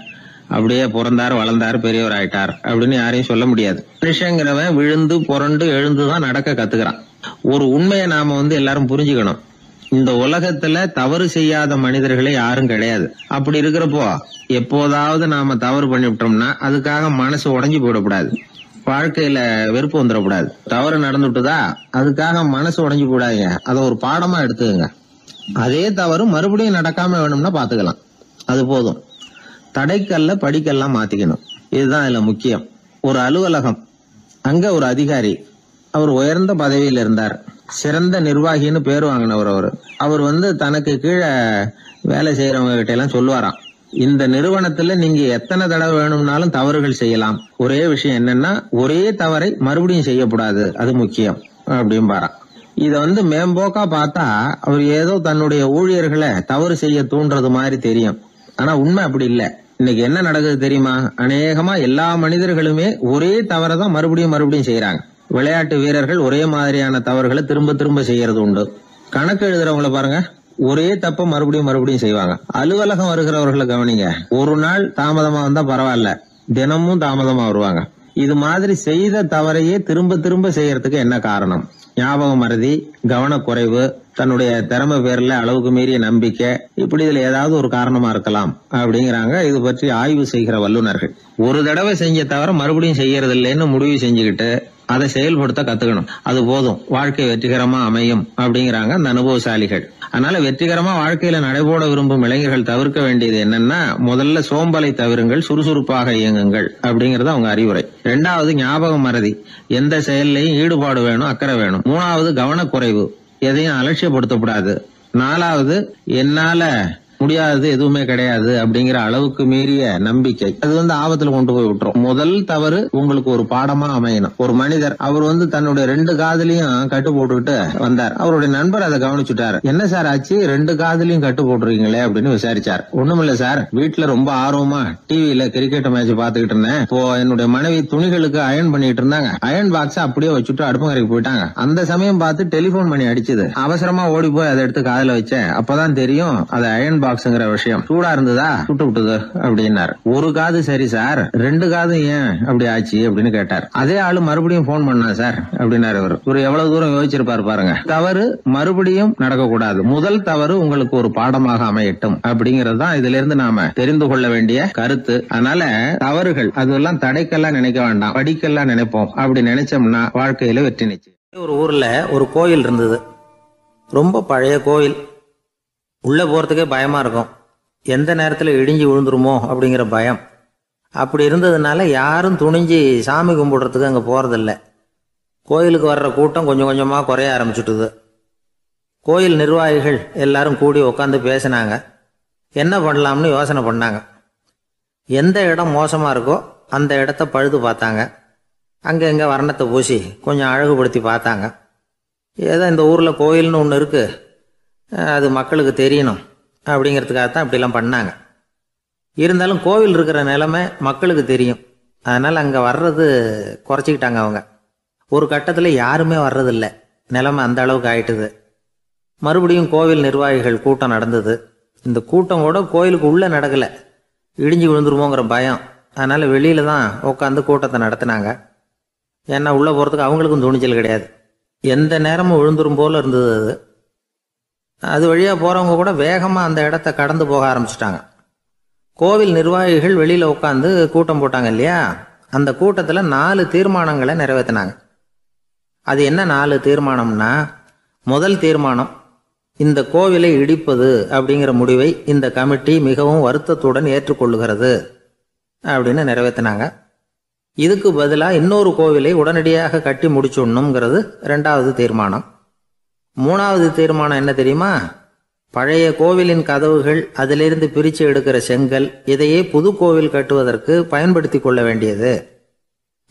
அப்படியே பிறந்தாரு வளர்ந்தாரு பெரியவர் ஆயிட்டார் அப்படின்னு யாரையும் சொல்ல முடியாது. மனுஷங்கிறவன் விழுந்து புரண்டு எழுந்துதான் நடக்க கத்துக்கிறான். ஒரு உண்மையை நாம எல்லாரும் புரிஞ்சுக்கணும். இந்த உலகத்துல தவறு செய்யாத மனிதர்களே யாரும் கிடையாது. அப்படி இருக்கிறப்போ எப்போதாவது நாம தவறு பண்ணிவிட்டோம்னா அதுக்காக மனசு உடைஞ்சு போயிடக்கூடாது, வாழ்க்கையில வெறுப்பு வந்துடக்கூடாது. தவறு நடந்துட்டுதா அதுக்காக மனசு உடைஞ்சு போடாதீங்க, அதை ஒரு பாடமா எடுத்துக்கங்க. அதே தவறு மறுபடியும் நடக்காம வேணும்னா பாத்துக்கலாம், அது போதும். தடைக்கல்ல படிக்கெல்லாம் மாத்திக்கணும், இதுதான் இதுல முக்கியம். ஒரு அலுவலகம், அங்க ஒரு அதிகாரி, அவர் உயர்ந்த பதவியில் இருந்தார், சிறந்த நிர்வாகின்னு பேர் வாங்கினவர். அவர் தனக்கு கீழே வேலை செய்யறவங்க கிட்ட எல்லாம் சொல்லுவாராம், இந்த நிறுவனத்துல நீங்க எத்தனை தடவை வேணும்னாலும் தவறுகள் செய்யலாம், ஒரே விஷயம் என்னன்னா ஒரே தவறை மறுபடியும் செய்யக்கூடாது, அது முக்கியம் அப்படின்பாராம். இத மேம்போக்கா பார்த்தா அவர் ஏதோ தன்னுடைய ஊழியர்களை தவறு செய்ய தூண்டுறது மாதிரி தெரியும். ஆனா உண்மை அப்படி இல்ல. இன்னைக்கு என்ன நடக்குது தெரியுமா? அநேகமா எல்லா மனிதர்களுமே ஒரே தவறை தான் மறுபடியும் செய்யறாங்க. விளையாட்டு வீரர்கள் ஒரே மாதிரியான தவறுகளை திரும்ப திரும்ப செய்யறது உண்டு. கணக்கு எழுதுறவங்களை பாருங்க, ஒரே தப்ப மறுபடியும் செய்வாங்க. அலுவலகம் வருகிறவர்களை கவனிங்க, ஒரு நாள் தாமதமா வந்தா பரவாயில்ல, தினமும் தாமதமா வருவாங்க. இது மாதிரி செய்த தவறையே திரும்ப செய்யறதுக்கு என்ன காரணம்? ஞாபக மறதி, கவனக்குறைவு, தன்னுடைய திறமை பேர்ல அளவுக்கு மீறிய நம்பிக்கை, இப்படி இதுல ஏதாவது ஒரு காரணமா இருக்கலாம் அப்படிங்கிறாங்க இது பற்றி ஆய்வு செய்கிற வல்லுநர்கள். ஒரு தடவை செஞ்ச தவிர மறுபடியும் செய்யறது இல்லைன்னு முடிவு செஞ்சுக்கிட்டு அதை செயல்படுத்த கத்துக்கணும், அது போதும், வாழ்க்கை வெற்றிகரமா அமையும் அப்படிங்கிறாங்க அந்த அனுபவசாலிகள். அதனால வெற்றிகரமா வாழ்க்கையில நடைபோட விரும்பும் இளைஞர்கள் தவிர்க்க வேண்டியது என்னன்னா, முதல்ல சோம்பலை தவிருங்கள், சுறுசுறுப்பாக இயங்குங்கள் அப்படிங்கறது அவங்க அறிவுரை. 2வது ஞாபக மறதி, எந்த செயல்லையும் ஈடுபாடு வேணும், அக்கறை வேணும். 3வது கவனக்குறைவு, எதையும் அலட்சியப்படுத்தக்கூடாது. 4வது என்னால முடியாதது எதுவுமே கிடையாது அப்படிங்கிற அளவுக்கு மீறிய நம்பிக்கை, அது ஆபத்துல கொண்டு போய் விட்டுரும். முதல் தவறு உங்களுக்கு ஒரு பாடமா அமையணும். ஒரு மனிதர் அவர் தன்னுடைய 2 காதுலயும் கட்டு போட்டுக்கிட்டு வந்தார். அவருடைய நண்பர் அதை கவனிச்சுட்டாரு. என்ன சார் ஆச்சு, 2 காதுலயும் கட்டு போட்டுருக்கீங்களே அப்படின்னு விசாரிச்சார். ஒண்ணுமில்ல சார், வீட்டுல ரொம்ப ஆர்வமா டிவியில கிரிக்கெட் மேட்ச் பாத்துக்கிட்டு இருந்தேன். இப்போ என்னுடைய மனைவி துணிகளுக்கு அயன் பண்ணிட்டு இருந்தாங்க. அயன் பாக்ஸ் அப்படியே வச்சுட்டு அடுப்பங்கரைக்கு போயிட்டாங்க. அந்த சமயம் பார்த்து டெலிபோன் பண்ணி அடிச்சது. அவசரமா ஓடி போய் அதை எடுத்து காதுல வச்சேன். அப்பதான் தெரியும் அது அயன் பாக்ஸ்ங்கிற விஷயம். சூடா இருந்ததா, சுட்டு விட்டது அப்படின்னாரு. ஒரு காது சரி சார், 2 காது ஏன் அப்படி ஆச்சு அப்படின்னு கேட்டார். அதே ஆளு மறுபடியும் போன் பண்ணா சார் அப்படின்னாரு. இவர் எவ்வளவு தூரம் யோசிச்சிருப்பாரு பாருங்க. தவறு மறுபடியும் நடக்கக்கூடாது, முதல் தவறு உங்களுக்கு ஒரு பாடமாக அமையட்டும் அப்படிங்கறது தான் இதுல இருந்து நாம தெரிந்து கொள்ள வேண்டிய கருத்து. அதனால தவறுகள் அதெல்லாம் தடைக்கெல்லாம் நினைக்க வேண்டாம், படிக்கெல்லாம் நினைப்போம். அப்படி நினைச்சோம்னா வாழ்க்கையில வெற்றி நிச்சயம். ஒரு ஊர்ல ஒரு கோயில் இருந்தது, ரொம்ப பழைய கோயில். உள்ள போறதுக்கே பயமா இருக்கும், எந்த நேரத்துல இடிஞ்சு விழுந்துருமோ அப்படிங்கிற பயம். அப்படி இருந்ததுனால யாரும் துணிஞ்சு சாமி கும்பிடுறதுக்கு அங்க போறதில்ல. கோயிலுக்கு வர்ற கூட்டம் கொஞ்சம் கொஞ்சமா குறைய ஆரம்பிச்சுட்டுது. கோயில் நிர்வாகிகள் எல்லாரும் கூடி உட்காந்து பேசினாங்க, என்ன பண்ணலாம்னு யோசனை பண்ணாங்க. எந்த இடம் மோசமா இருக்கோ அந்த இடத்த பழுது பார்த்தாங்க. அங்க எங்க வர்ணத்தை பூசி கொஞ்சம் அழகுபடுத்தி பார்த்தாங்க. ஏதோ இந்த ஊர்ல கோயில்னு ஒன்று இருக்கு, அது மக்களுக்கு தெரியணும் அப்படிங்கிறதுக்காகத்தான் இப்படிலாம் பண்ணாங்க. இருந்தாலும் கோவில் இருக்கிற நிலைமை மக்களுக்கு தெரியும், அதனால் அங்கே வர்றது குறைச்சிக்கிட்டாங்க அவங்க. ஒரு கட்டத்தில் யாருமே வர்றதில்லை, நிலைமை அந்த அளவுக்கு ஆயிட்டுது. மறுபடியும் கோவில் நிர்வாகிகள் கூட்டம் நடந்தது. இந்த கூட்டம் கூட கோயிலுக்கு உள்ளே நடக்கலை, இடிஞ்சு விழுந்துருமோங்கிற பயம். அதனால் வெளியில தான் உட்காந்து கூட்டத்தை நடத்தினாங்க. ஏன்னா உள்ளே போகிறதுக்கு அவங்களுக்கும் துணிச்சல் கிடையாது, எந்த நேரமும் விழுந்துரும் போல இருந்தது அது. அது வழியாக போகிறவங்க கூட வேகமாக அந்த இடத்த கடந்து போக ஆரம்பிச்சிட்டாங்க. கோவில் நிர்வாகிகள் வெளியில் உட்காந்து கூட்டம் போட்டாங்க இல்லையா, அந்த கூட்டத்தில் 4 தீர்மானங்களை நிறைவேற்றினாங்க. அது என்ன 4 தீர்மானம்னா, முதல் தீர்மானம், இந்த கோவிலை இடிப்பது அப்படிங்கிற முடிவை இந்த கமிட்டி மிகவும் வருத்தத்துடன் ஏற்றுக்கொள்ளுகிறது அப்படின்னு நிறைவேற்றினாங்க. இதுக்கு பதிலாக இன்னொரு கோவிலை உடனடியாக கட்டி முடிச்சுடணுங்கிறது 2வது தீர்மானம். 3வது தீர்மானம் என்ன தெரியுமா? பழைய கோவிலின் கதவுகள், அதிலிருந்து பிரித்து எடுக்கிற செங்கல், இதையே புது கோவில் கட்டுவதற்கு பயன்படுத்தி கொள்ள வேண்டியது.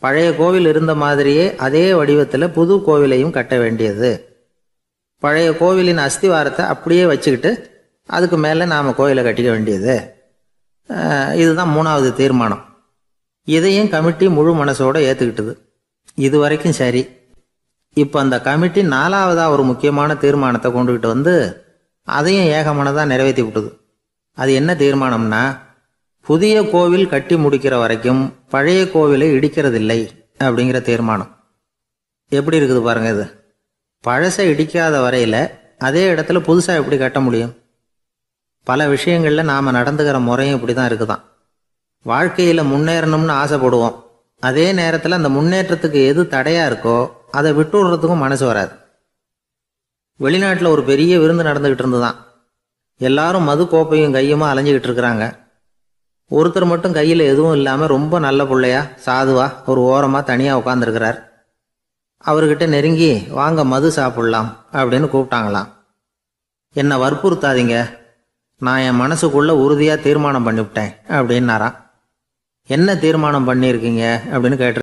பழைய கோவில் இருந்த மாதிரியே அதே வடிவத்தில் புது கோவிலையும் கட்ட வேண்டியது. பழைய கோவிலின் அஸ்திவாரத்தை அப்படியே வச்சுக்கிட்டு அதுக்கு மேலே நாம் கோவிலை கட்டிக்க வேண்டியது. இதுதான் 3வது தீர்மானம். இதையும் கமிட்டி முழு மனசோடு ஏற்றுக்கிட்டது. இது வரைக்கும் சரி. இப்போ அந்த கமிட்டி 4வதாக ஒரு முக்கியமான தீர்மானத்தை கொண்டுகிட்டு வந்து அதையும் ஏகமனதாக நிறைவேற்றி விட்டது. அது என்ன தீர்மானம்னா, புதிய கோவில் கட்டி முடிக்கிற வரைக்கும் பழைய கோவிலை இடிக்கிறதில்லை அப்படிங்கிற தீர்மானம். எப்படி இருக்குது பாருங்க இது. பழசை இடிக்காத வரையில் அதே இடத்துல புதுசாக எப்படி கட்ட முடியும்? பல விஷயங்களில் நாம் நடந்துக்கிற முறையும் இப்படி தான் இருக்குதான். வாழ்க்கையில் முன்னேறணும்னு ஆசைப்படுவோம். அதே நேரத்தில் அந்த முன்னேற்றத்துக்கு எது தடையாக இருக்கோ அதை விட்டு விடுறதுக்கும் மனசு வராது. வெளிநாட்டில் ஒரு பெரிய விருந்து நடந்துக்கிட்டு இருந்துதான். எல்லாரும் மது கோப்பையும் கையுமா அலைஞ்சிக்கிட்டு இருக்கிறாங்க. ஒருத்தர் மட்டும் கையில் எதுவும் இல்லாமல் ரொம்ப நல்ல பிள்ளையா சாதுவா ஒரு ஓரமாக தனியாக உட்காந்துருக்கிறார். அவர்கிட்ட நெருங்கி வாங்க மது சாப்பிடலாம் அப்படின்னு கூப்பிட்டாங்களாம். என்னை வற்புறுத்தாதீங்க, நான் என் மனசுக்குள்ளே உறுதியாக தீர்மானம் பண்ணிவிட்டேன் அப்படின்னாராம். என்ன தீர்மானம் பண்ணியிருக்கீங்க அப்படின்னு கேட்டு